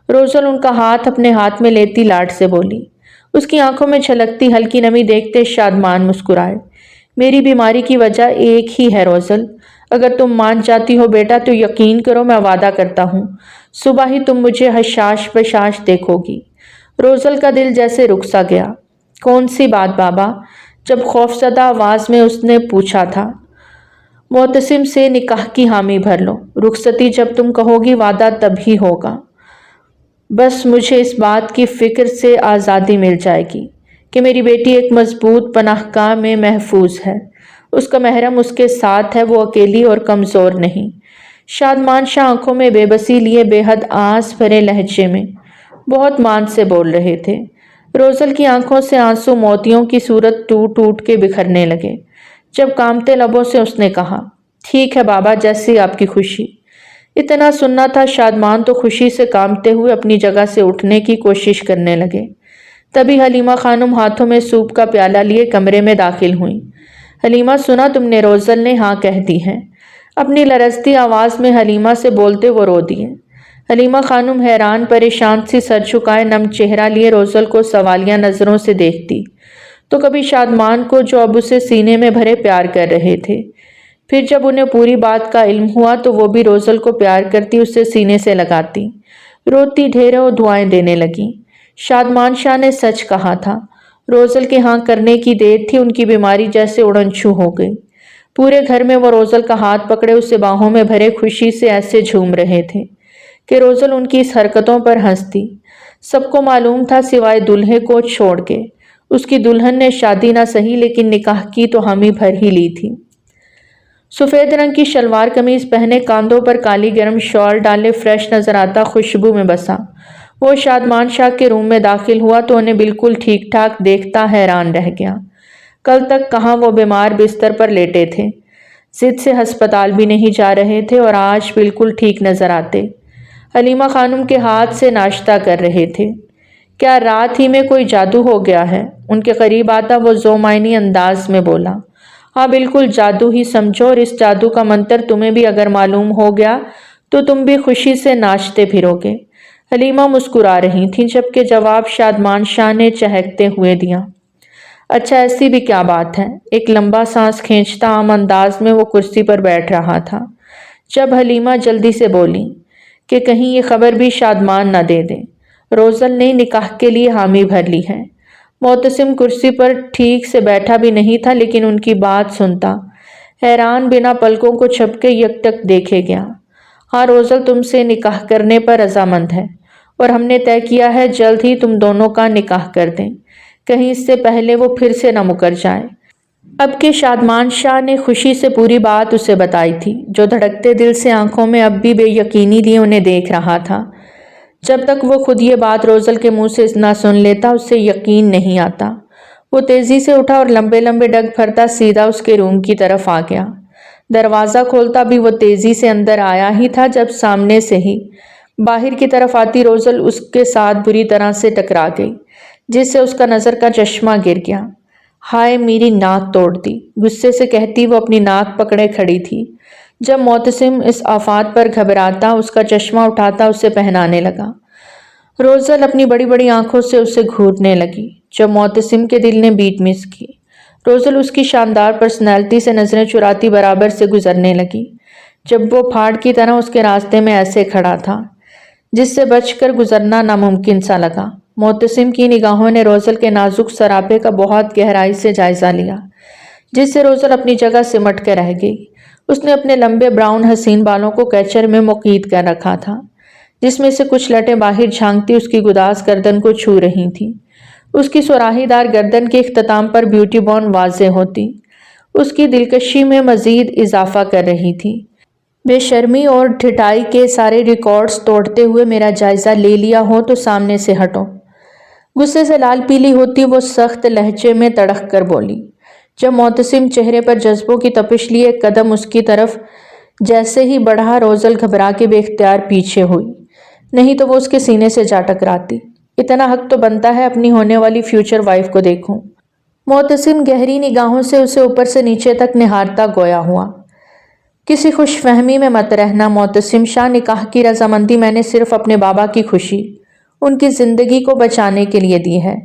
A: روزل ان کا ہاتھ اپنے ہاتھ میں لیتی لاڈ سے بولی۔ اس کی آنکھوں میں چھلکتی ہلکی نمی دیکھتے شادمان مسکرائے۔ میری بیماری کی وجہ ایک ہی ہے روزل، اگر تم مان جاتی ہو بیٹا تو یقین کرو میں وعدہ کرتا ہوں صبح ہی تم مجھے حشاش بشاش دیکھو گی۔ روزل کا دل جیسے رک سا گیا۔ کون سی بات بابا؟ جب خوفزدہ آواز میں اس نے پوچھا تھا۔ معتصم سے نکاح کی حامی بھر لو، رخصتی جب تم کہو گی وعدہ تب ہی ہوگا۔ بس مجھے اس بات کی فکر سے آزادی مل جائے گی کہ میری بیٹی ایک مضبوط پناہ گاہ میں محفوظ ہے، اس کا محرم اس کے ساتھ ہے، وہ اکیلی اور کمزور نہیں۔ شادمان شاہ آنکھوں میں بے بسی لیے بے حد آس بھرے لہجے میں بہت مان سے بول رہے تھے۔ روزل کی آنکھوں سے آنسو موتیوں کی صورت ٹوٹ ٹوٹ کے بکھرنے لگے جب کامتے لبوں سے اس نے کہا، ٹھیک ہے بابا جیسی آپ کی خوشی۔ اتنا سننا تھا، شادمان تو خوشی سے کامتے ہوئے اپنی جگہ سے اٹھنے کی کوشش کرنے لگے۔ تبھی حلیمہ خانم ہاتھوں میں سوپ کا پیالہ لیے کمرے میں داخل ہوئیں۔ حلیمہ سنا تم نے، روزل نے ہاں کہہ دی ہے۔ اپنی لرزتی آواز میں حلیمہ سے بولتے وہ رو دیے۔ حلیمہ خانم حیران پریشان سی سر جھکائے نم چہرہ لیے روزل کو سوالیہ نظروں سے دیکھتی، تو کبھی شادمان کو جو اب اسے سینے میں بھرے پیار کر رہے تھے، پھر جب انہیں پوری بات کا علم ہوا تو وہ بھی روزل کو پیار کرتی اسے سینے سے لگاتی، روتی ڈھیروں دعائیں دینے لگیں۔ شادمان شاہ نے سچ کہا تھا، روزل کے ہاں کرنے کی دیر تھی، ان کی بیماری جیسے اڑن چھو ہو گئی۔ پورے گھر میں وہ روزل کا ہاتھ پکڑے اسے باہوں میں بھرے خوشی سے ایسے جھوم رہے تھے کہ روزل ان کی اس حرکتوں پر ہنستی۔ سب کو معلوم تھا سوائے دلہے کو چھوڑ کے، اس کی دلہن نے شادی نہ سہی لیکن نکاح کی تو حامی بھر ہی لی تھی۔ سفید رنگ کی شلوار قمیض پہنے، کاندھوں پر کالی گرم شال ڈالے، فریش نظر آتا، خوشبو میں بسا وہ شادمان شاہ کے روم میں داخل ہوا تو انہیں بالکل ٹھیک ٹھاک دیکھتا حیران رہ گیا۔ کل تک کہاں وہ بیمار بستر پر لیٹے تھے، ضد سے ہسپتال بھی نہیں جا رہے تھے اور آج بالکل ٹھیک نظر آتے۔ حلیمہ خانم کے ہاتھ سے ناشتہ کر رہے تھے۔ کیا رات ہی میں کوئی جادو ہو گیا ہے؟ ان کے قریب آتا وہ ذو معنی انداز میں بولا۔ ہاں بالکل جادو ہی سمجھو، اور اس جادو کا منتر تمہیں بھی اگر معلوم ہو گیا تو تم بھی خوشی سے ناچتے پھرو گے۔ حلیمہ مسکرا رہی تھیں جبکہ جواب شادمان شاہ نے چہکتے ہوئے دیا۔ اچھا ایسی بھی کیا بات ہے؟ ایک لمبا سانس کھینچتا عام انداز میں وہ کرسی پر بیٹھ رہا تھا جب حلیمہ جلدی سے بولی کہ کہیں یہ خبر بھی شادمان نہ دے دے، روزل نے نکاح کے لیے حامی بھر لی ہے۔ معتصم کرسی پر ٹھیک سے بیٹھا بھی نہیں تھا لیکن ان کی بات سنتا حیران بنا پلکوں کو جھپکے یکٹک دیکھے گیا۔ ہاں روزل تم سے نکاح کرنے پر رضامند ہے اور ہم نے طے کیا ہے جلد ہی تم دونوں کا نکاح کر دیں، کہیں اس سے پہلے وہ پھر سے نہ مکر جائے۔ اب کے شادمان شاہ نے خوشی سے پوری بات اسے بتائی تھی، جو دھڑکتے دل سے آنکھوں میں اب بھی بے یقینی لیے انہیں دیکھ رہا تھا۔ جب تک وہ خود یہ بات روزل کے منہ سے نہ سن لیتا اسے یقین نہیں آتا۔ وہ تیزی سے اٹھا اور لمبے لمبے ڈگ پھرتا سیدھا اس کے روم کی طرف آ گیا۔ دروازہ کھولتا بھی وہ تیزی سے اندر آیا ہی تھا جب سامنے سے ہی باہر کی طرف آتی روزل اس کے ساتھ بری طرح سے ٹکرا گئی، جس سے اس کا نظر کا چشمہ گر گیا۔ ہائے میری ناک توڑ دی، غصے سے کہتی وہ اپنی ناک پکڑے کھڑی تھی جب معتصم اس آفات پر گھبراتا اس کا چشمہ اٹھاتا اسے پہنانے لگا۔ روزل اپنی بڑی بڑی آنکھوں سے اسے گھورنے لگی۔ جب معتصم کے دل نے بیٹ مس کی، روزل اس کی شاندار پرسنالٹی سے نظریں چراتی برابر سے گزرنے لگی، جب وہ پہاڑ کی طرح اس کے راستے میں ایسے کھڑا تھا جس سے بچ کر گزرنا ناممکن سا لگا۔ معتصم کی نگاہوں نے روزل کے نازک سراپے کا بہت گہرائی سے جائزہ لیا، جس سے روزل اپنی جگہ سمٹ کے رہ گئی۔ اس نے اپنے لمبے براؤن حسین بالوں کو کیچر میں مقید کر رکھا تھا، جس میں سے کچھ لٹیں باہر جھانکتی اس کی گداز گردن کو چھو رہی تھیں۔ اس کی سوراخی دار گردن کے اختتام پر بیوٹی بون واضح ہوتی اس کی دلکشی میں مزید اضافہ کر رہی تھی۔ بے شرمی اور ڈھٹائی کے سارے ریکارڈز توڑتے ہوئے میرا جائزہ لے لیا ہو تو سامنے سے ہٹو۔ غصے سے لال پیلی ہوتی وہ سخت لہجے میں تڑک کر بولی۔ جب معتصم چہرے پر جذبوں کی تپش لیے ایک قدم اس کی طرف جیسے ہی بڑھا، روزل گھبرا کے بے اختیار پیچھے ہوئی، نہیں تو وہ اس کے سینے سے جا ٹکراتی۔ اتنا حق تو بنتا ہے اپنی ہونے والی فیوچر وائف کو دیکھوں۔ معتصم گہری نگاہوں سے اسے اوپر سے نیچے تک نہارتا گویا ہوا۔ کسی خوش فہمی میں مت رہنا معتصم شاہ، نکاح کی رضامندی میں نے صرف اپنے بابا کی خوشی، ان کی زندگی کو بچانے کے لیے دی ہے۔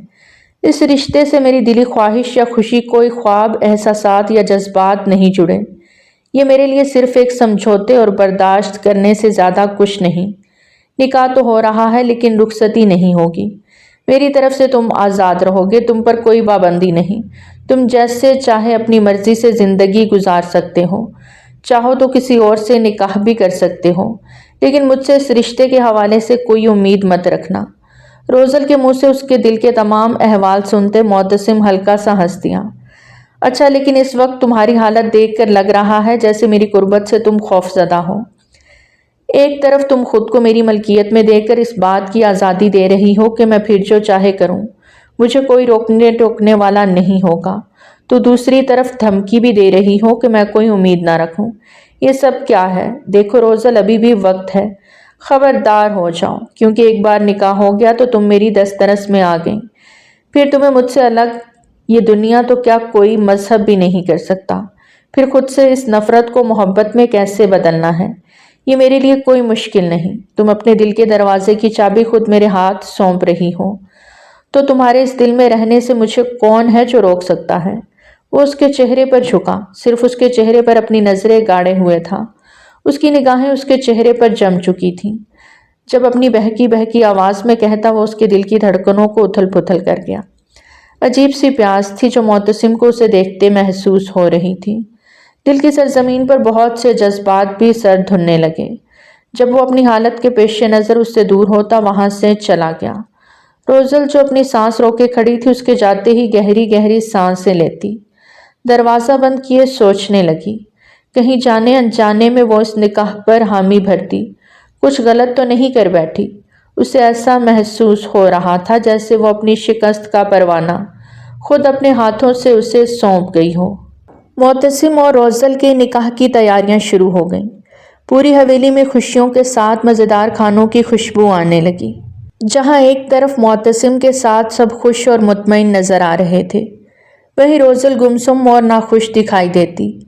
A: اس رشتے سے میری دلی خواہش یا خوشی، کوئی خواب، احساسات یا جذبات نہیں جڑے۔ یہ میرے لیے صرف ایک سمجھوتے اور برداشت کرنے سے زیادہ کچھ نہیں۔ نکاح تو ہو رہا ہے لیکن رخصتی نہیں ہوگی۔ میری طرف سے تم آزاد رہو گے، تم پر کوئی پابندی نہیں۔ تم جیسے چاہے اپنی مرضی سے زندگی گزار سکتے ہو، چاہو تو کسی اور سے نکاح بھی کر سکتے ہو، لیکن مجھ سے اس رشتے کے حوالے سے کوئی امید مت رکھنا۔ روزل کے منہ سے اس کے دل کے تمام احوال سنتے معتصم ہلکا سا ہنس دیا۔ اچھا، لیکن اس وقت تمہاری حالت دیکھ کر لگ رہا ہے جیسے میری قربت سے تم خوف زدہ ہو۔ ایک طرف تم خود کو میری ملکیت میں دے کر اس بات کی آزادی دے رہی ہو کہ میں پھر جو چاہے کروں، مجھے کوئی روکنے ٹوکنے والا نہیں ہوگا، تو دوسری طرف دھمکی بھی دے رہی ہو کہ میں کوئی امید نہ رکھوں۔ یہ سب کیا ہے؟ دیکھو روزل، ابھی بھی وقت ہے، خبردار ہو جاؤ، کیونکہ ایک بار نکاح ہو گیا تو تم میری دسترس میں آ گئی، پھر تمہیں مجھ سے الگ یہ دنیا تو کیا کوئی مذہب بھی نہیں کر سکتا۔ پھر خود سے اس نفرت کو محبت میں کیسے بدلنا ہے، یہ میرے لیے کوئی مشکل نہیں۔ تم اپنے دل کے دروازے کی چابی خود میرے ہاتھ سونپ رہی ہو، تو تمہارے اس دل میں رہنے سے مجھے کون ہے جو روک سکتا ہے؟ وہ اس کے چہرے پر جھکا، صرف اس کے چہرے پر اپنی نظریں گاڑے ہوئے تھا۔ اس کی نگاہیں اس کے چہرے پر جم چکی تھیں۔ جب اپنی بہکی بہکی آواز میں کہتا، وہ اس کے دل کی دھڑکنوں کو اتھل پتھل کر گیا۔ عجیب سی پیاس تھی جو معتصم کو اسے دیکھتے محسوس ہو رہی تھی۔ دل کی سرزمین پر بہت سے جذبات بھی سر دھننے لگے۔ جب وہ اپنی حالت کے پیش نظر اس سے دور ہوتا وہاں سے چلا گیا۔ روزل جو اپنی سانس روکے کھڑی تھی، اس کے جاتے ہی گہری گہری سانسیں لیتی، دروازہ بند کیے سوچنے لگی، کہیں جانے انجانے میں وہ اس نکاح پر حامی بھرتی کچھ غلط تو نہیں کر بیٹھی۔ اسے ایسا محسوس ہو رہا تھا جیسے وہ اپنی شکست کا پروانہ خود اپنے ہاتھوں سے اسے سونپ گئی ہو۔ معتصم اور روزل کے نکاح کی تیاریاں شروع ہو گئیں۔ پوری حویلی میں خوشیوں کے ساتھ مزیدار کھانوں کی خوشبو آنے لگی۔ جہاں ایک طرف معتصم کے ساتھ سب خوش اور مطمئن نظر آ رہے تھے، وہیں روزل گمسم اور ناخوش دکھائی دیتی،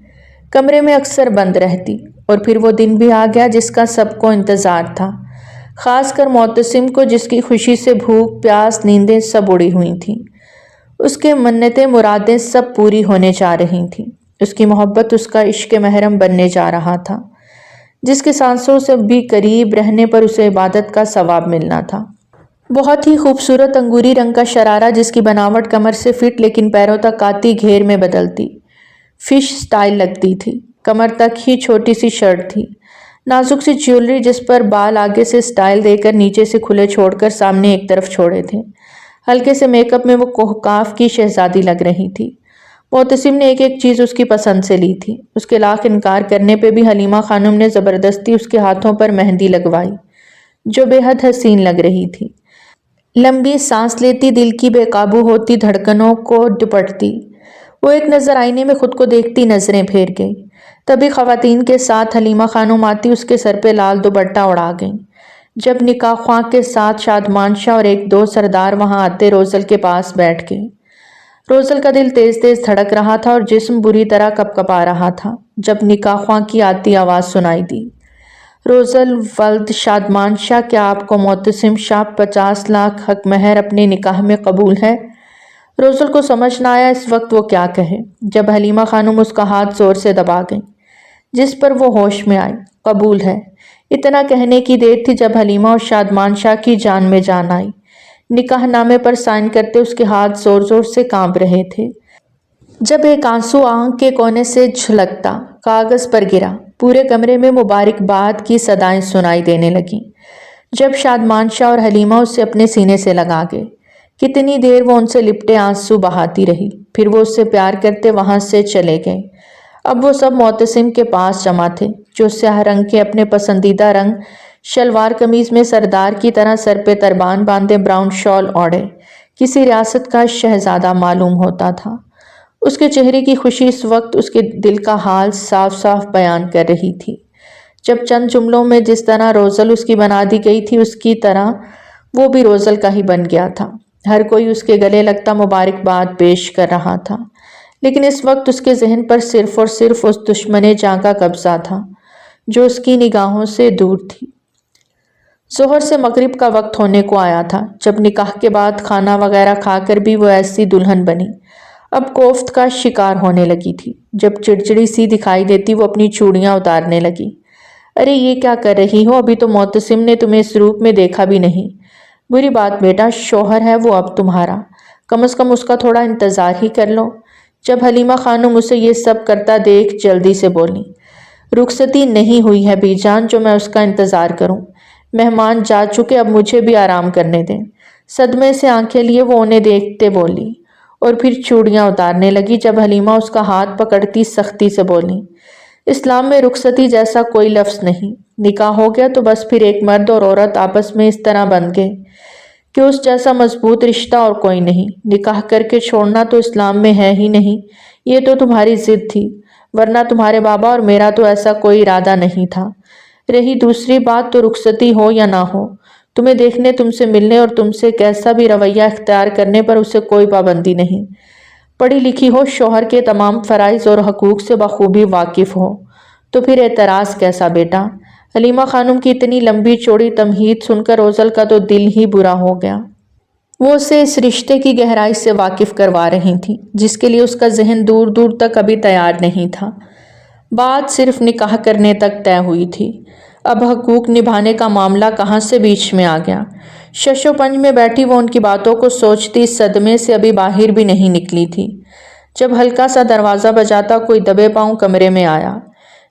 A: کمرے میں اکثر بند رہتی۔ اور پھر وہ دن بھی آ گیا جس کا سب کو انتظار تھا، خاص کر معتصم کو، جس کی خوشی سے بھوک پیاس نیندیں سب اڑی ہوئی تھیں۔ اس کے منتیں مرادیں سب پوری ہونے جا رہی تھیں۔ اس کی محبت اس کا عشق محرم بننے جا رہا تھا، جس کے سانسوں سے بھی قریب رہنے پر اسے عبادت کا ثواب ملنا تھا۔ بہت ہی خوبصورت انگوری رنگ کا شرارہ، جس کی بناوٹ کمر سے فٹ لیکن پیروں تک آتی گھیر میں بدلتی فش سٹائل لگتی تھی۔ کمر تک ہی چھوٹی سی شرٹ تھی، نازک سی جیولری جس پر بال آگے سے سٹائل دے کر نیچے سے کھلے چھوڑ کر سامنے ایک طرف چھوڑے تھے۔ ہلکے سے میک اپ میں وہ کوہکاف کی شہزادی لگ رہی تھی۔ معتصم نے ایک ایک چیز اس کی پسند سے لی تھی۔ اس کے لاکھ انکار کرنے پہ بھی حلیمہ خانم نے زبردستی اس کے ہاتھوں پر مہندی لگوائی جو بے حد حسین لگ رہی تھی۔ لمبی سانس لیتی، دل کی بے قابو ہوتی دھڑکنوں کو دپٹتی، وہ ایک نظر آئینے میں خود کو دیکھتی نظریں پھیر گئی۔ تبھی خواتین کے ساتھ حلیمہ خانم آتی اس کے سر پہ لال دوپٹہ اڑا گئیں۔ جب نکاح خواں کے ساتھ شادمان شاہ اور ایک دو سردار وہاں آتے روزل کے پاس بیٹھ گئے۔ روزل کا دل تیز تیز دھڑک رہا تھا اور جسم بری طرح کپکپا رہا تھا جب نکاح خواں کی آتی آواز سنائی دی۔ روزل ولد شادمان شاہ، کیا آپ کو معتصم شاہ 50 لاکھ حق مہر اپنے نکاح میں قبول ہے؟ روزل کو سمجھ نہ آیا اس وقت وہ کیا کہے، جب حلیمہ خانم اس کا ہاتھ زور سے دبا گئیں، جس پر وہ ہوش میں آئی۔ قبول ہے، اتنا کہنے کی دیر تھی جب حلیمہ اور شادمان شاہ کی جان میں جان آئی۔ نکاح نامے پر سائن کرتے اس کے ہاتھ زور زور سے کانپ رہے تھے۔ جب ایک آنسو آنکھ کے کونے سے چھلکتا کاغذ پر گرا، پورے کمرے میں مبارکباد کی صدائیں سنائی دینے لگیں۔ جب شادمان شاہ اور حلیمہ اسے اپنے سینے سے لگا گئے، کتنی دیر وہ ان سے لپٹے آنسو بہاتی رہی، پھر وہ اس سے پیار کرتے وہاں سے چلے گئے۔ اب وہ سب معتصم کے پاس جمع تھے، جو سیاہ رنگ کے اپنے پسندیدہ رنگ شلوار قمیض میں سردار کی طرح سر پہ تربان باندھے براؤن شال اوڑھے کسی ریاست کا شہزادہ معلوم ہوتا تھا۔ اس کے چہرے کی خوشی اس وقت اس کے دل کا حال صاف صاف بیان کر رہی تھی۔ جب چند جملوں میں جس طرح روزل اس کی بنا دی گئی تھی، اس کی طرح وہ بھی روزل کا ہی بن گیا تھا۔ ہر کوئی اس کے گلے لگتا مبارکباد پیش کر رہا تھا، لیکن اس وقت اس کے ذہن پر صرف اور صرف اس دشمن جاں کا قبضہ تھا جو اس کی نگاہوں سے دور تھی۔ ظہر سے مغرب کا وقت ہونے کو آیا تھا جب نکاح کے بعد کھانا وغیرہ کھا کر بھی وہ ایسی دلہن بنی، اب کوفت کا شکار ہونے لگی تھی۔ جب چڑچڑی سی دکھائی دیتی وہ اپنی چوڑیاں اتارنے لگی۔ ارے یہ کیا کر رہی ہو، ابھی تو معتصم نے تمہیں اس روپ میں دیکھا بھی نہیں۔ بری بات بیٹا، شوہر ہے وہ اب تمہارا، کم از کم اس کا تھوڑا انتظار ہی کر لو۔ جب حلیمہ خانم اسے یہ سب کرتا دیکھ جلدی سے بولی، رخصتی نہیں ہوئی ہے بی جان جو میں اس کا انتظار کروں، مہمان جا چکے، اب مجھے بھی آرام کرنے دیں۔ صدمے سے آنکھیں لیے وہ انہیں دیکھتے بولی اور پھر چوڑیاں اتارنے لگی۔ جب حلیمہ اس کا ہاتھ پکڑتی سختی سے بولی، اسلام میں رخصتی جیسا کوئی لفظ نہیں، نکاح ہو گیا تو بس پھر ایک مرد اور عورت آپس میں اس طرح بندھ گئے کہ اس جیسا مضبوط رشتہ اور کوئی نہیں۔ نکاح کر کے چھوڑنا تو اسلام میں ہے ہی نہیں، یہ تو تمہاری ضد تھی، ورنہ تمہارے بابا اور میرا تو ایسا کوئی ارادہ نہیں تھا۔ رہی دوسری بات تو رخصتی ہو یا نہ ہو، تمہیں دیکھنے، تم سے ملنے اور تم سے کیسا بھی رویہ اختیار کرنے پر اسے کوئی پابندی نہیں۔ پڑھی لکھی ہو، شوہر کے تمام فرائض اور حقوق سے بخوبی واقف ہو، تو پھر اعتراض کیسا بیٹا؟ حلیمہ خانم کی اتنی لمبی چوڑی تمہید سن کر روزل کا تو دل ہی برا ہو گیا۔ وہ اسے اس رشتے کی گہرائی سے واقف کروا رہی تھی جس کے لیے اس کا ذہن دور دور تک ابھی تیار نہیں تھا۔ بات صرف نکاح کرنے تک طے ہوئی تھی، اب حقوق نبھانے کا معاملہ کہاں سے بیچ میں آ گیا؟ شش و پنج میں بیٹھی وہ ان کی باتوں کو سوچتی صدمے سے ابھی باہر بھی نہیں نکلی تھی جب ہلکا سا دروازہ بجاتا کوئی دبے پاؤں کمرے میں آیا۔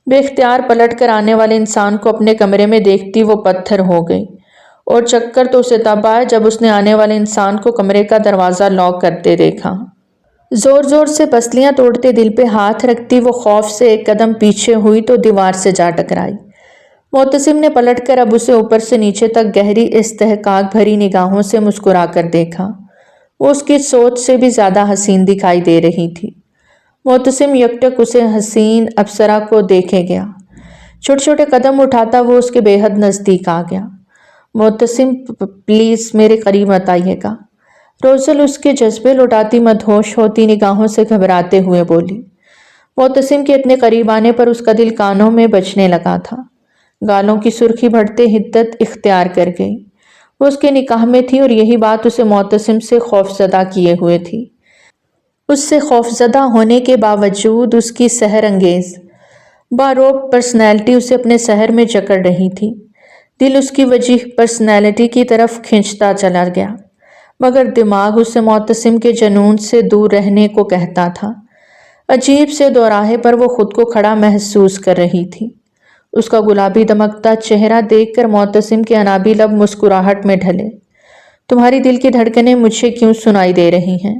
A: بے اختیار پلٹ کر آنے والے انسان کو اپنے کمرے میں دیکھتی وہ پتھر ہو گئی، اور چکر تو اسے تب آیا جب اس نے آنے والے انسان کو کمرے کا دروازہ لاک کرتے دیکھا۔ زور زور سے پسلیاں توڑتے دل پہ ہاتھ رکھتی وہ خوف سے ایک قدم پیچھے ہوئی تو دیوار سے جا ٹکرائی۔ معتصم نے پلٹ کر اب اسے اوپر سے نیچے تک گہری استحقاق بھری نگاہوں سے مسکرا کر دیکھا۔ وہ اس کی سوچ سے بھی زیادہ حسین دکھائی دے رہی تھی۔ معتصم یکٹک اسے حسین ابصرہ کو دیکھے گیا، چھوٹے چھوٹے قدم اٹھاتا وہ اس کے بے حد نزدیک آ گیا۔ معتصم پلیز میرے قریب مت آئیے گا، روزل اس کے جذبے لٹاتی مدہوش ہوتی نگاہوں سے گھبراتے ہوئے بولی۔ معتصم کے اتنے قریب آنے پر اس کا دل کانوں میں بجنے لگا تھا، گالوں کی سرخی بڑھتے حدت اختیار کر گئی۔ وہ اس کے نکاح میں تھی اور یہی بات اسے معتصم سے خوفزدہ کیے ہوئے تھی۔ اس سے خوفزدہ ہونے کے باوجود اس کی سحر انگیز باروب پرسنالٹی اسے اپنے سحر میں جکڑ رہی تھی۔ دل اس کی وجیح پرسنالٹی کی طرف کھنچتا چلا گیا، مگر دماغ اسے معتصم کے جنون سے دور رہنے کو کہتا تھا۔ عجیب سے دوراہے پر وہ خود کو کھڑا محسوس کر رہی تھی۔ اس کا گلابی دمکتا چہرہ دیکھ کر معتصم کے انابی لب مسکراہٹ میں ڈھلے۔ تمہاری دل کی دھڑکنیں مجھے کیوں سنائی دے رہی ہیں؟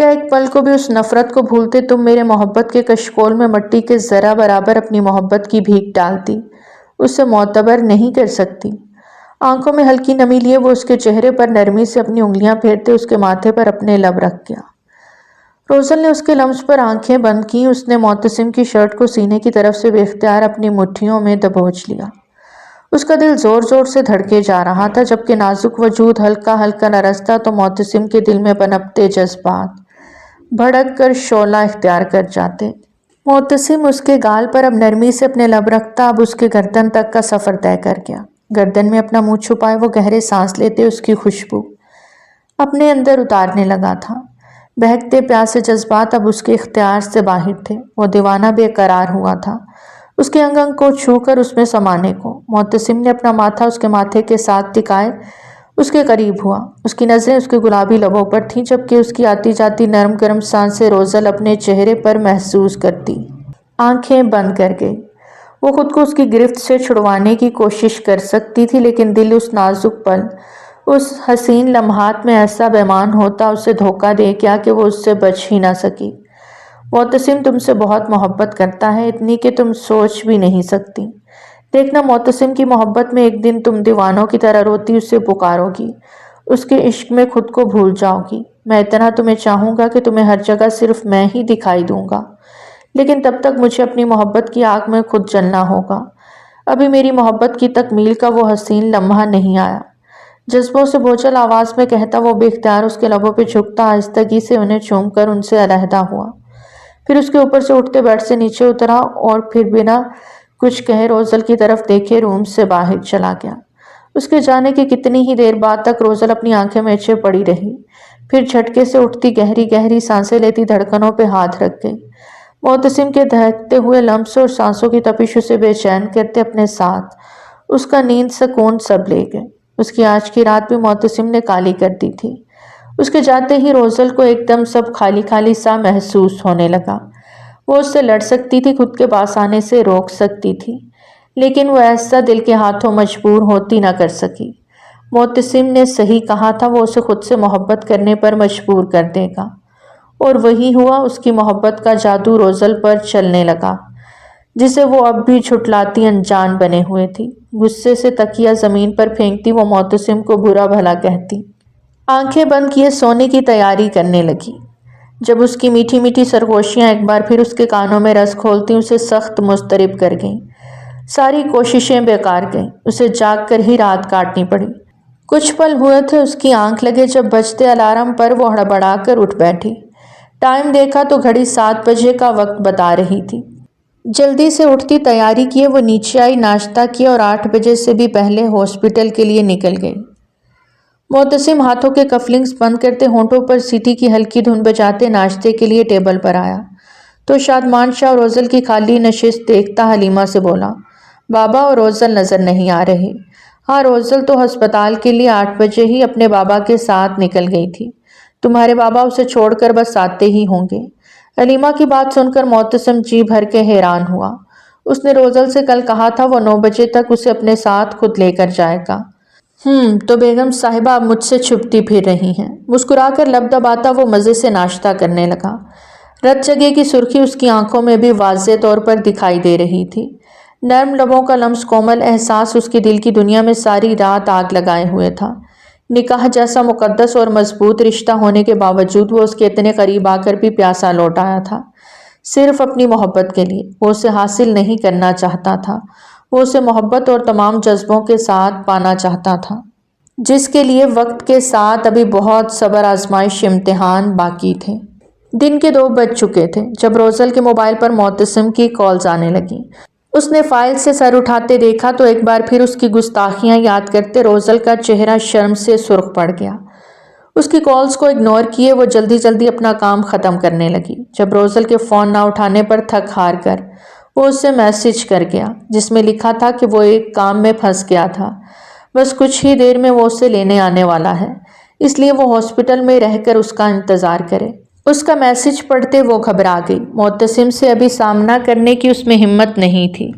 A: کیا ایک پل کو بھی اس نفرت کو بھولتے تم میرے محبت کے کشکول میں مٹی کے ذرا برابر اپنی محبت کی بھیک ڈالتی، اسے معتبر نہیں کر سکتی؟ آنکھوں میں ہلکی نمی لیے وہ اس کے چہرے پر نرمی سے اپنی انگلیاں پھیرتے اس کے ماتھے پر اپنے لب رکھ گیا۔ روزل نے اس کے لمس پر آنکھیں بند کی۔ اس نے معتصم کی شرٹ کو سینے کی طرف سے بے اختیار اپنی مٹھیوں میں دبوچ لیا۔ اس کا دل زور زور سے دھڑکے جا رہا تھا، جبکہ نازک وجود ہلکا ہلکا لرزتا تھا تو معتصم کے دل میں پنپتے جذبات بھڑک کر شعلہ اختیار کر جاتے۔ معتصم اس کے گال پر اب نرمی سے اپنے لب رکھتا، اب اس کے گردن تک کا سفر طے کر گیا۔ گردن میں اپنا منہ چھپائے وہ گہرے سانس لیتے اس کی خوشبو اپنے اندر اتارنے لگا تھا۔ بہکتے پیاسے جذبات اب اس کے اختیار سے باہر تھے۔ وہ دیوانہ بے قرار ہوا تھا اس کے انگ انگ کو چھو کر اس میں سمانے کو۔ معتصم نے اپنا ماتھا اس کے ماتھے کے ساتھ ٹکائے اس کے قریب ہوا۔ اس کی نظریں اس کے گلابی لبوں پر تھیں، جبکہ اس کی آتی جاتی نرم گرم سانسیں روزل اپنے چہرے پر محسوس کرتی آنکھیں بند کر گئی۔ وہ خود کو اس کی گرفت سے چھڑوانے کی کوشش کر سکتی تھی، لیکن دل اس نازک پل، اس حسین لمحات میں ایسا بیمان ہوتا اسے دھوکہ دے گیا کہ وہ اس سے بچ ہی نہ سکی۔ معتصم تم سے بہت محبت کرتا ہے، اتنی کہ تم سوچ بھی نہیں سکتی۔ دیکھنا معتصم کی محبت میں ایک دن تم دیوانوں کی طرح روتی اسے پکارو گی، اس کے عشق میں خود کو بھول جاؤ گی۔ میں اتنا تمہیں چاہوں گا کہ تمہیں ہر جگہ صرف میں ہی دکھائی دوں گا، لیکن تب تک مجھے اپنی محبت کی آگ میں خود جلنا ہوگا۔ ابھی میری محبت کی تکمیل کا وہ حسین لمحہ نہیں آیا۔ جذبوں سے بوجھل آواز میں کہتا وہ بے اختیار اس کے لبوں پہ جھکتا، آہستگی سے انہیں چوم کر ان سے علیحدہ ہوا، پھر اس کے اوپر سے اٹھتے بیڈ سے نیچے اترا اور پھر بنا کچھ کہے روزل کی طرف دیکھے روم سے باہر چلا گیا۔ اس کے جانے کی کتنی ہی دیر بعد تک روزل اپنی آنکھیں میچے پڑی رہی، پھر جھٹکے سے اٹھتی گہری گہری سانسیں لیتی دھڑکنوں پہ ہاتھ رکھ گئی۔ معتصم کے دہکتے ہوئے لمس اور سانسوں کی تپش اسے بے چین کرتے اپنے ساتھ اس کا نیند سکون سب لے گئے۔ اس کی آج کی رات بھی معتصم نے کالی کر دی تھی۔ اس کے جاتے ہی روزل کو ایک دم سب خالی خالی سا محسوس ہونے لگا۔ وہ اس سے لڑ سکتی تھی، خود کے پاس آنے سے روک سکتی تھی، لیکن وہ ایسا دل کے ہاتھوں مجبور ہوتی نہ کر سکی۔ معتصم نے صحیح کہا تھا، وہ اسے خود سے محبت کرنے پر مجبور کر دے گا، اور وہی ہوا۔ اس کی محبت کا جادو روزل پر چلنے لگا، جسے وہ اب بھی جھٹلاتی انجان بنے ہوئے تھی۔ غصے سے تکیہ زمین پر پھینکتی وہ معتصم کو برا بھلا کہتی آنکھیں بند کیے سونے کی تیاری کرنے لگی، جب اس کی میٹھی میٹھی سرگوشیاں ایک بار پھر اس کے کانوں میں رس کھولتی اسے سخت مضطرب کر گئیں۔ ساری کوششیں بیکار گئیں، اسے جاگ کر ہی رات کاٹنی پڑی۔ کچھ پل ہوئے تھے اس کی آنکھ لگے جب بجتے الارم پر وہ ہڑبڑا کر اٹھ بیٹھی۔ ٹائم دیکھا تو گھڑی 7 بجے کا وقت بتا رہی تھی۔ جلدی سے اٹھتی تیاری کیے وہ نیچے آئی، ناشتہ کیا اور 8 بجے سے بھی پہلے ہاسپٹل کے لیے نکل گئی۔ معتصم ہاتھوں کے کفلنگز بند کرتے ہونٹوں پر سیٹی کی ہلکی دھن بجاتے ناشتے کے لیے ٹیبل پر آیا تو شادمان شاہ روزل کی خالی نشست دیکھتا حلیمہ سے بولا، بابا اور روزل نظر نہیں آ رہے۔ ہاں، روزل تو ہسپتال کے لیے 8 بجے ہی اپنے بابا کے ساتھ نکل گئی تھی، تمہارے بابا اسے چھوڑ کر بس آتے ہی ہوں گے۔ حلیمہ کی بات سن کر معتصم جی بھر کے حیران ہوا۔ اس نے روزل سے کل کہا تھا وہ 9 بجے تک اسے اپنے ساتھ خود لے کر جائے گا۔ تو بیگم صاحبہ اب مجھ سے چھپتی پھر رہی ہیں۔ مسکرا کر لب دباتا وہ مزے سے ناشتہ کرنے لگا۔ رت جگہ کی سرخی اس کی آنکھوں میں بھی واضح طور پر دکھائی دے رہی تھی۔ نرم لبوں کا لمس، کومل احساس اس کی دل کی دنیا میں ساری رات آگ لگائے ہوئے تھا۔ نکاح جیسا مقدس اور مضبوط رشتہ ہونے کے باوجود وہ اس کے اتنے قریب آ کر بھی پیاسا لوٹ آیا تھا، صرف اپنی محبت کے لیے۔ وہ اسے حاصل نہیں کرنا چاہتا تھا، وہ اسے محبت اور تمام جذبوں کے ساتھ پانا چاہتا تھا، جس کے لیے وقت کے ساتھ ابھی بہت صبر آزمائش امتحان باقی تھے۔ دن کے 2 بج چکے تھے جب روزل کے موبائل پر معتصم کی کالز آنے لگیں۔ اس نے فائل سے سر اٹھاتے دیکھا تو ایک بار پھر اس کی گستاخیاں یاد کرتے روزل کا چہرہ شرم سے سرخ پڑ گیا۔ اس کی کالز کو اگنور کیے وہ جلدی جلدی اپنا کام ختم کرنے لگی، جب روزل کے فون نہ اٹھانے پر تھک ہار کر وہ اسے میسج کر گیا، جس میں لکھا تھا کہ وہ ایک کام میں پھنس گیا تھا، بس کچھ ہی دیر میں وہ اسے لینے آنے والا ہے، اس لیے وہ ہاسپٹل میں رہ کر اس کا انتظار کرے۔ اس کا میسج پڑھتے وہ گھبرا گئی۔ معتصم سے ابھی سامنا کرنے کی اس میں ہمت نہیں تھی،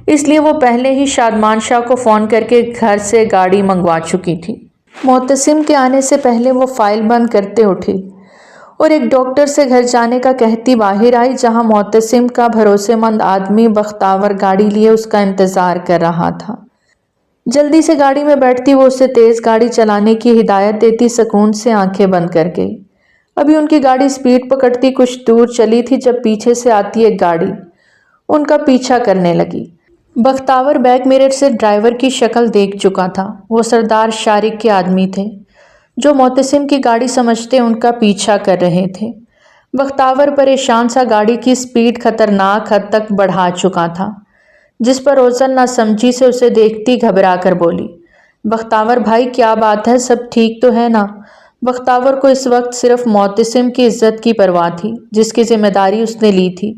A: اس لیے وہ پہلے ہی شادمان شاہ کو فون کر کے گھر سے گاڑی منگوا چکی تھی۔ معتصم کے آنے سے پہلے وہ فائل بند کرتے اٹھی اور ایک ڈاکٹر سے گھر جانے کا کہتی باہر آئی، جہاں معتصم کا بھروسے مند آدمی بختاور گاڑی لیے اس کا انتظار کر رہا تھا۔ جلدی سے گاڑی میں بیٹھتی وہ اسے تیز گاڑی چلانے کی ہدایت دیتی، سکون سے آنکھیں بند کر گئی۔ ابھی ان کی گاڑی سپیڈ پکڑتی کچھ دور چلی تھی جب پیچھے سے آتی ایک گاڑی ان کا پیچھا کرنے لگی۔ بختاور بیک مرر سے ڈرائیور کی شکل دیکھ چکا تھا۔ وہ سردار شارق کے آدمی تھے جو معتصم کی گاڑی سمجھتے ان کا پیچھا کر رہے تھے۔ بختاور پریشان سا گاڑی کی سپیڈ خطرناک حد تک بڑھا چکا تھا، جس پر روزل نہ سمجھی سے اسے دیکھتی گھبرا کر بولی، بختاور بھائی کیا بات ہے، سب ٹھیک تو ہے نا؟ بختاور کو اس وقت صرف معتصم کی عزت کی پرواہ تھی جس کی ذمہ داری اس نے لی تھی۔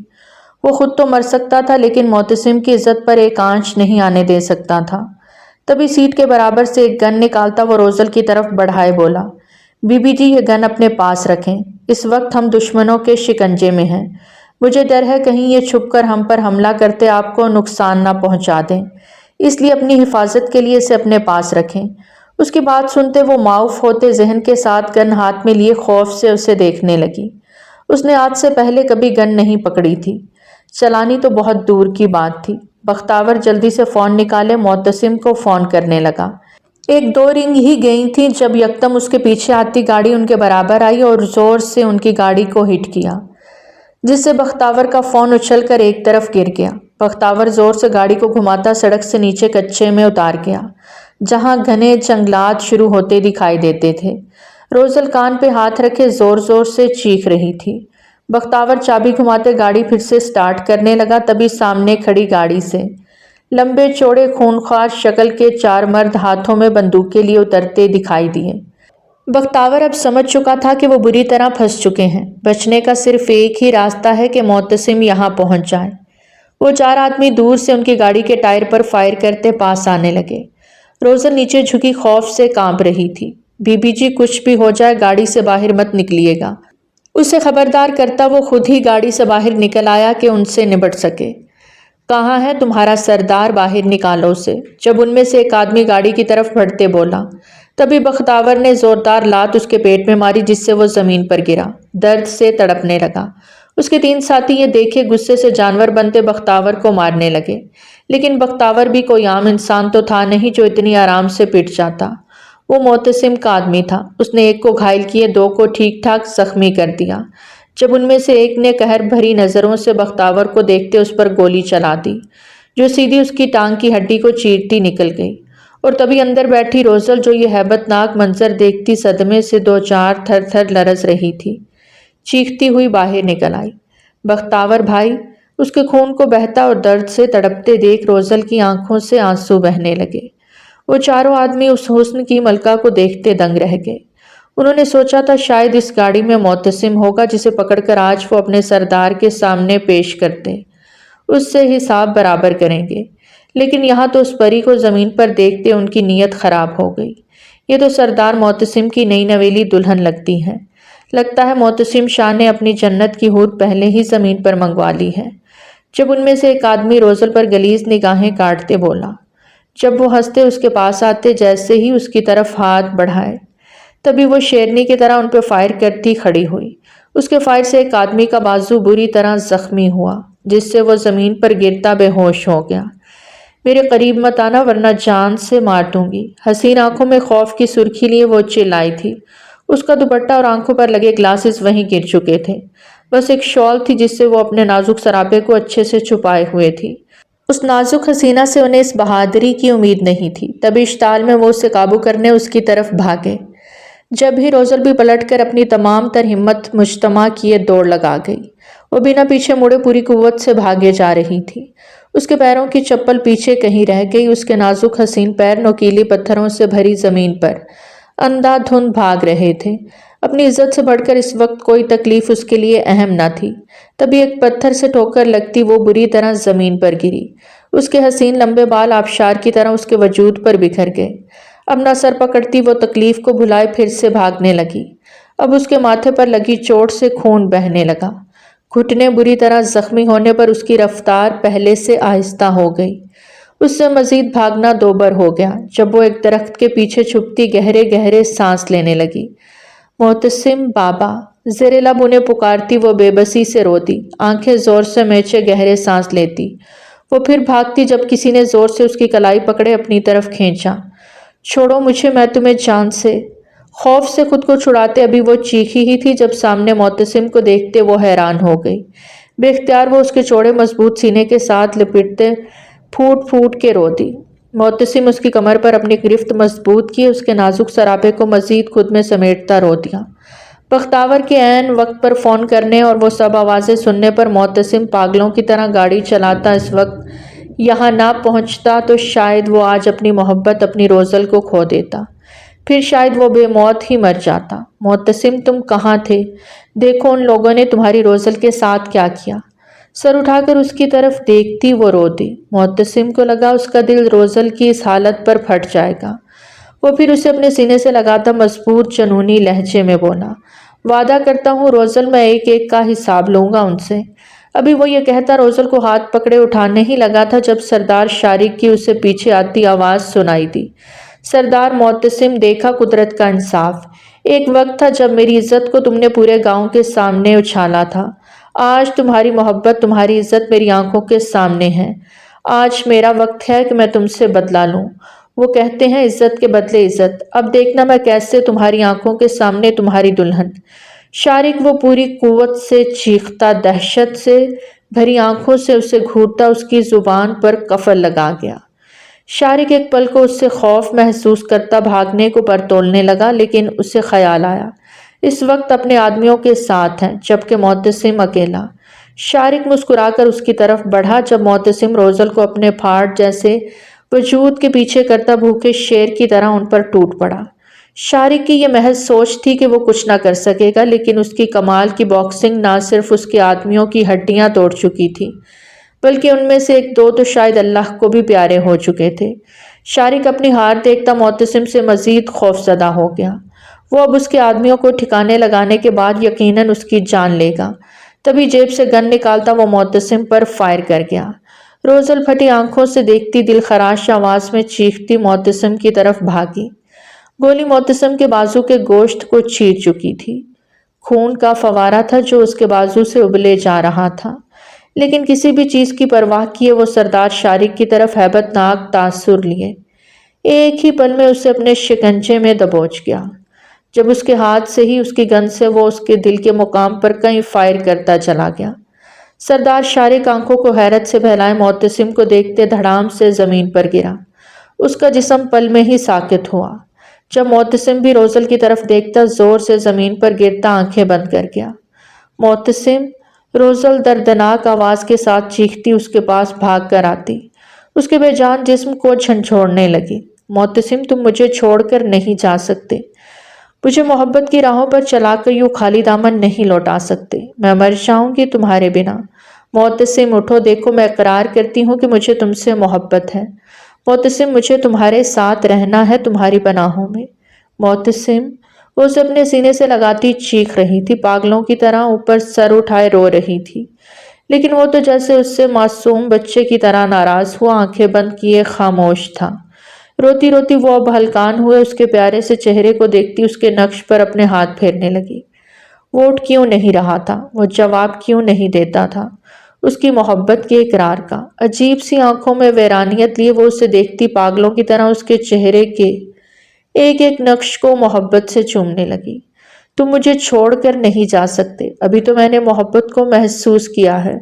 A: وہ خود تو مر سکتا تھا لیکن معتصم کی عزت پر ایک آنچ نہیں آنے دے سکتا تھا۔ تبھی سیٹ کے برابر سے ایک گن نکالتا وہ روزل کی طرف بڑھائے بولا، بی بی جی یہ گن اپنے پاس رکھیں، اس وقت ہم دشمنوں کے شکنجے میں ہیں، مجھے ڈر ہے کہیں یہ چھپ کر ہم پر حملہ کرتے آپ کو نقصان نہ پہنچا دیں، اس لیے اپنی حفاظت کے لیے اسے اپنے پاس رکھیں۔ اس کی بات سنتے وہ معاف ہوتے ذہن کے ساتھ گن ہاتھ میں لیے خوف سے اسے دیکھنے لگی۔ اس نے آج سے پہلے کبھی گن نہیں پکڑی تھی، چلانی تو بہت دور کی بات تھی۔ بختاور جلدی سے فون نکالے معتصم کو فون کرنے لگا۔ ایک دو رنگ ہی گئی تھی جب یکدم اس کے پیچھے آتی گاڑی ان کے برابر آئی اور زور سے ان کی گاڑی کو ہٹ کیا، جس سے بختاور کا فون اچھل کر ایک طرف گر گیا۔ بختاور زور سے گاڑی کو گھماتا سڑک سے نیچے کچے میں اتار گیا، جہاں گھنے جنگلات شروع ہوتے دکھائی دیتے تھے۔ روزل کان پہ ہاتھ رکھے زور زور سے چیخ رہی تھی۔ بختاور چابی گھماتے گاڑی پھر سے سٹارٹ کرنے لگا، تبھی سامنے کھڑی گاڑی سے لمبے چوڑے خونخوار شکل کے چار مرد ہاتھوں میں بندوقیں لیے اترتے دکھائی دیے۔ بختاور اب سمجھ چکا تھا کہ وہ بری طرح پھنس چکے ہیں، بچنے کا صرف ایک ہی راستہ ہے کہ معتصم یہاں پہنچ جائے۔ وہ چار آدمی دور سے ان کی گاڑی کے ٹائر پر فائر کرتے پاس آنے لگے۔ روزل نیچے جھکی خوف سے کانپ رہی تھی۔ بی بی جی کچھ بھی ہو جائے گاڑی سے باہر مت نکلیے گا، اسے خبردار کرتا وہ خود ہی گاڑی سے باہر نکل آیا کہ ان سے نبٹ سکے۔ کہاں ہے تمہارا سردار، باہر نکالو اسے، جب ان میں سے ایک آدمی گاڑی کی طرف بڑھتے بولا۔ تبھی بختاور نے زوردار لات اس کے پیٹ میں ماری جس سے وہ زمین پر گرا، درد سے تڑپنے لگا۔ اس کے تین ساتھی یہ دیکھے غصے سے جانور بنتے بختاور کو مارنے لگے، لیکن بختاور بھی کوئی عام انسان تو تھا نہیں جو اتنی آرام سے پٹ جاتا۔ وہ معتصم کا آدمی تھا، اس نے ایک کو گھائل کیے، دو کو ٹھیک ٹھاک زخمی کر دیا۔ جب ان میں سے ایک نے قہر بھری نظروں سے بختاور کو دیکھتے اس پر گولی چلا دی، جو سیدھی اس کی ٹانگ کی ہڈی کو چیرتی نکل گئی، اور تبھی اندر بیٹھی روزل جو یہ ہیبت ناک منظر دیکھتی صدمے سے دو چار تھر تھر لرز رہی تھی، چیختی ہوئی باہر نکل آئی، بختاور بھائی! اس کے خون کو بہتا اور درد سے تڑپتے دیکھ روزل کی آنکھوں سے آنسو بہنے لگے۔ وہ چاروں آدمی اس حسن کی ملکہ کو دیکھتے دنگ رہ گئے۔ انہوں نے سوچا تھا شاید اس گاڑی میں معتصم ہوگا جسے پکڑ کر آج وہ اپنے سردار کے سامنے پیش کرتے، اس سے حساب برابر کریں گے، لیکن یہاں تو اس پری کو زمین پر دیکھتے ان کی نیت خراب ہو گئی۔ یہ تو سردار معتصم کی نئی نویلی دلہن لگتی ہے، لگتا ہے معتصم شاہ نے اپنی جنت کی حور پہلے ہی زمین پر منگوا لی ہے۔ جب ان میں سے ایک آدمی روزل پر غلیظ نگاہیں کاٹتے بولا، جب وہ ہنستے اس کے پاس آتے جیسے ہی اس کی طرف ہاتھ بڑھائے، تبھی وہ شیرنی کی طرح ان پہ فائر کرتی کھڑی ہوئی۔ اس کے فائر سے ایک آدمی کا بازو بری طرح زخمی ہوا، جس سے وہ زمین پر گرتا بے ہوش ہو گیا۔ میرے قریب مت آنا ورنہ جان سے مار دوں گی، حسین آنکھوں میں خوف کی سرخی لیے وہ چلائی تھی۔ اس کا دوپٹہ اور آنکھوں پر لگے گلاسز وہیں گر چکے تھے، بس ایک شال تھی جس سے وہ اپنے نازک سراپے کو اچھے سے چھپائے ہوئے تھی۔ اس نازک حسینہ سے انہیں اس بہادری کی امید نہیں تھی، تبھی اشتعال میں وہ اسے قابو کرنے اس کی طرف بھاگے۔ جب ہی روزل بھی پلٹ کر اپنی تمام تر ہمت مجتمع کیے دوڑ لگا گئی۔ وہ بنا پیچھے مڑے پوری قوت سے بھاگے جا رہی تھی۔ اس کے پیروں کی چپل پیچھے کہیں رہ گئی، اس کے نازک حسین پیر نوکیلی پتھروں سے بھری زمین پر اندھا دھند بھاگ رہے تھے۔ اپنی عزت سے بڑھ کر اس وقت کوئی تکلیف اس کے لیے اہم نہ تھی۔ تبھی ایک پتھر سے ٹھوکر لگتی وہ بری طرح زمین پر گری۔ اس کے حسین لمبے بال آبشار کی طرح اس کے وجود پر بکھر گئے۔ اب نہ سر پکڑتی وہ تکلیف کو بھلائے پھر سے بھاگنے لگی۔ اب اس کے ماتھے پر لگی چوٹ سے خون بہنے لگا۔ گھٹنے بری طرح زخمی ہونے پر اس کی رفتار پہلے سے آہستہ ہو گئی۔ اس سے مزید بھاگنا دوبر ہو گیا جب وہ ایک درخت کے پیچھے چھپتی گہرے گہرے سانس لینے لگی۔ معتصم بابا، زیر لب انہیں پکارتی وہ بے بسی سے روتی، آنکھیں زور سے میچے گہرے سانس لیتی۔ وہ پھر بھاگتی جب کسی نے زور سے اس کی کلائی پکڑے اپنی طرف کھینچا۔ چھوڑو مجھے، میں تمہیں جان سے۔ خوف سے خود کو چھڑاتے ابھی وہ چیخی ہی تھی جب سامنے معتصم کو دیکھتے وہ حیران ہو گئی۔ بے اختیار وہ اس کے چوڑے مضبوط سینے کے ساتھ لپٹتے پھوٹ پھوٹ کے رو دی۔ معتصم اس کی کمر پر اپنی گرفت مضبوط کیے اس کے نازک سراپے کو مزید خود میں سمیٹتا رو دیا۔ بختاور کے عین وقت پر فون کرنے اور وہ سب آوازیں سننے پر معتصم پاگلوں کی طرح گاڑی چلاتا اس وقت یہاں نہ پہنچتا تو شاید وہ آج اپنی محبت اپنی روزل کو کھو دیتا، پھر شاید وہ بے موت ہی مر جاتا۔ معتصم تم کہاں تھے؟ دیکھو ان لوگوں نے تمہاری روزل کے ساتھ کیا کیا۔ سر اٹھا کر اس کی طرف دیکھتی وہ رو دی۔ معتصم کو لگا اس کا دل روزل کی اس حالت پر پھٹ جائے گا۔ وہ پھر اسے اپنے سینے سے لگاتا مضبوط جنونی لہجے میں بولا، وعدہ کرتا ہوں روزل، میں ایک ایک کا حساب لوں گا ان سے۔ ابھی وہ یہ کہتا روزل کو ہاتھ پکڑے اٹھانے ہی لگا تھا جب سردار شارق کی اسے پیچھے آتی آواز سنائی دی، سردار معتصم، دیکھا قدرت کا انصاف۔ ایک وقت تھا جب میری عزت کو تم نے پورے گاؤں کے سامنے اچھالا تھا، آج تمہاری محبت تمہاری عزت میری آنکھوں کے سامنے ہے۔ آج میرا وقت ہے کہ میں تم سے بدلہ لوں۔ وہ کہتے ہیں عزت کے بدلے عزت، اب دیکھنا میں کیسے تمہاری آنکھوں کے سامنے تمہاری دلہن۔ شارق وہ پوری قوت سے چیختا، دہشت سے بھری آنکھوں سے اسے گھورتا اس کی زبان پر قفل لگا گیا۔ شارق ایک پل کو اس سے خوف محسوس کرتا بھاگنے کو پر تولنے لگا، لیکن اسے خیال آیا اس وقت اپنے آدمیوں کے ساتھ ہیں جبکہ معتصم اکیلا۔ شارق مسکرا کر اس کی طرف بڑھا جب معتصم روزل کو اپنے پھاڑ جیسے وجود کے پیچھے کرتا بھوکے شیر کی طرح ان پر ٹوٹ پڑا۔ شارق کی یہ محض سوچ تھی کہ وہ کچھ نہ کر سکے گا، لیکن اس کی کمال کی باکسنگ نہ صرف اس کے آدمیوں کی ہڈیاں توڑ چکی تھی بلکہ ان میں سے ایک دو تو شاید اللہ کو بھی پیارے ہو چکے تھے۔ شارق اپنی ہار دیکھتا معتصم سے مزید خوف زدہ ہو گیا۔ وہ اب اس کے آدمیوں کو ٹھکانے لگانے کے بعد یقیناً اس کی جان لے گا۔ تبھی جیب سے گن نکالتا وہ معتصم پر فائر کر گیا۔ روزل پھٹی آنکھوں سے دیکھتی دل خراش آواز میں چیختی معتصم کی طرف بھاگی۔ گولی معتصم کے بازو کے گوشت کو چیر چکی تھی۔ خون کا فوارہ تھا جو اس کے بازو سے ابلے جا رہا تھا، لیکن کسی بھی چیز کی پرواہ کیے وہ سردار شارق کی طرف ہیبت ناک تاثر لیے ایک ہی پل میں اسے اپنے شکنجے میں دبوچ گیا۔ جب اس کے ہاتھ سے ہی اس کی گن سے وہ اس کے دل کے مقام پر کہیں فائر کرتا چلا گیا۔ سردار شارق آنکھوں کو حیرت سے بہلائے معتصم کو دیکھتے دھڑام سے زمین پر گرا۔ اس کا جسم پل میں ہی ساکت ہوا۔ جب معتصم بھی روزل کی طرف دیکھتا زور سے زمین پر گرتا آنکھیں بند کر گیا۔ معتصم، روزل دردناک آواز کے ساتھ چیختی اس کے پاس بھاگ کر آتی، اس کے بے جان جسم کو جھنجھوڑنے لگی۔ معتصم، تم مجھے چھوڑ کر نہیں جا سکتے، مجھے محبت کی راہوں پر چلا کر یوں خالی دامن نہیں لوٹا سکتے، میں مر جاؤں گی تمہارے بنا۔ معتصم اٹھو، دیکھو میں اقرار کرتی ہوں کہ مجھے تم سے محبت ہے۔ معتصم، مجھے تمہارے ساتھ رہنا ہے تمہاری پناہوں میں۔ معتصم، وہ اسے اپنے سینے سے لگاتی چیخ رہی تھی، پاگلوں کی طرح اوپر سر اٹھائے رو رہی تھی، لیکن وہ تو جیسے اس سے معصوم بچے کی طرح ناراض ہوا آنکھیں بند کیے خاموش تھا۔ روتی روتی وہ اب ہلکان ہوئے اس کے پیارے سے چہرے کو دیکھتی اس کے نقش پر اپنے ہاتھ پھیرنے لگی۔ وہ اٹھ کیوں نہیں رہا تھا؟ وہ جواب کیوں نہیں دیتا تھا اس کی محبت کے اقرار کا؟ عجیب سی آنکھوں میں ویرانیت لیے وہ اسے دیکھتی پاگلوں کی طرح اس کے چہرے کے ایک ایک نقش کو محبت سے چومنے لگی۔ تم مجھے چھوڑ کر نہیں جا سکتے، ابھی تو میں نے محبت کو محسوس کیا ہے،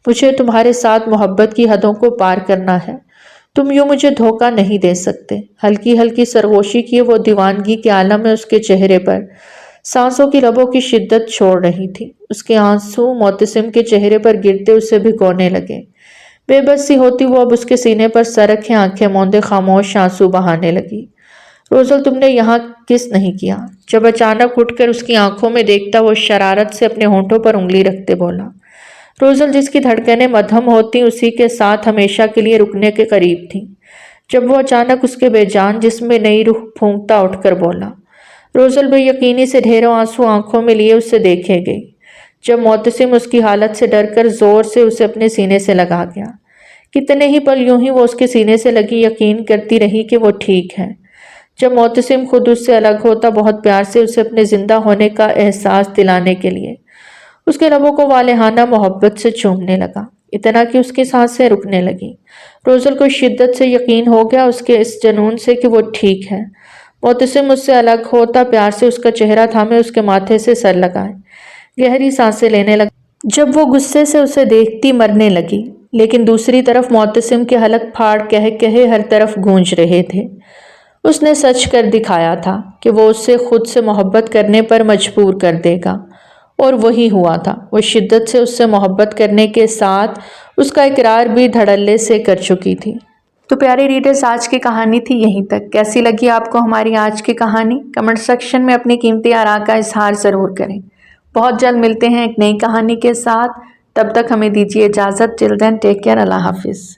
A: مجھے تمہارے ساتھ محبت کی حدوں کو پار کرنا ہے، تم یوں مجھے دھوکہ نہیں دے سکتے۔ ہلکی ہلکی سرگوشی کیے وہ دیوانگی کے عالم میں اس کے چہرے پر سانسوں کی لبوں کی شدت چھوڑ رہی تھی۔ اس کے آنسو معتصم کے چہرے پر گرتے اسے بھگونے لگے۔ بے بس سی ہوتی وہ اب اس کے سینے پر سر رکھے آنکھیں موندے خاموش آنسو بہانے لگی۔ روزل، تم نے یہاں کس نہیں کیا؟ جب اچانک اٹھ کر اس کی آنکھوں میں دیکھتا وہ شرارت سے اپنے ہونٹوں پر انگلی رکھتے بولا۔ روزل جس کی دھڑکنیں مدھم ہوتی اسی کے ساتھ ہمیشہ کے لیے رکنے کے قریب تھی، جب وہ اچانک اس کے بے جان جسم میں نئی روح پھونکتا اٹھ کر بولا۔ روزل بے یقینی سے ڈھیروں آنسو آنکھوں میں لیے اس سے دیکھے گئی، جب معتصم اس کی حالت سے ڈر کر زور سے اسے اپنے سینے سے لگا گیا۔ کتنے ہی پل یوں ہی وہ اس کے سینے سے لگی یقین کرتی رہی کہ وہ ٹھیک ہے، جب معتصم خود اس سے الگ ہوتا بہت پیار سے اسے اپنے زندہ ہونے کا احساس دلانے کے لیے اس کے لبوں کو والہانہ محبت سے چومنے لگا، اتنا کہ اس کی سانسیں رکنے لگیں۔ روزل کو شدت سے یقین ہو گیا اس کے اس جنون سے کہ وہ ٹھیک ہے۔ معتصم اس سے الگ ہوتا پیار سے اس کا چہرہ تھامے اس کے ماتھے سے سر لگائے گہری سانسیں لینے لگا۔ جب وہ غصے سے اسے دیکھتی مرنے لگی، لیکن دوسری طرف معتصم کے حلق پھاڑ کہے ہر طرف گونج رہے تھے۔ اس نے سچ کر دکھایا تھا کہ وہ اس سے خود سے محبت کرنے پر مجبور کر دے گا، اور وہی ہوا تھا۔ وہ شدت سے اس سے محبت کرنے کے ساتھ اس کا اقرار بھی دھڑلے سے کر چکی تھی۔ تو پیارے ریڈرز، آج کی کہانی تھی یہیں تک۔ کیسی لگی آپ کو ہماری آج کی کہانی؟ کمنٹ سیکشن میں اپنی قیمتی آراء کا اظہار ضرور کریں۔ بہت جلد ملتے ہیں ایک نئی کہانی کے ساتھ، تب تک ہمیں دیجیے اجازت۔ ٹل دین ٹیک کیئر، اللہ حافظ۔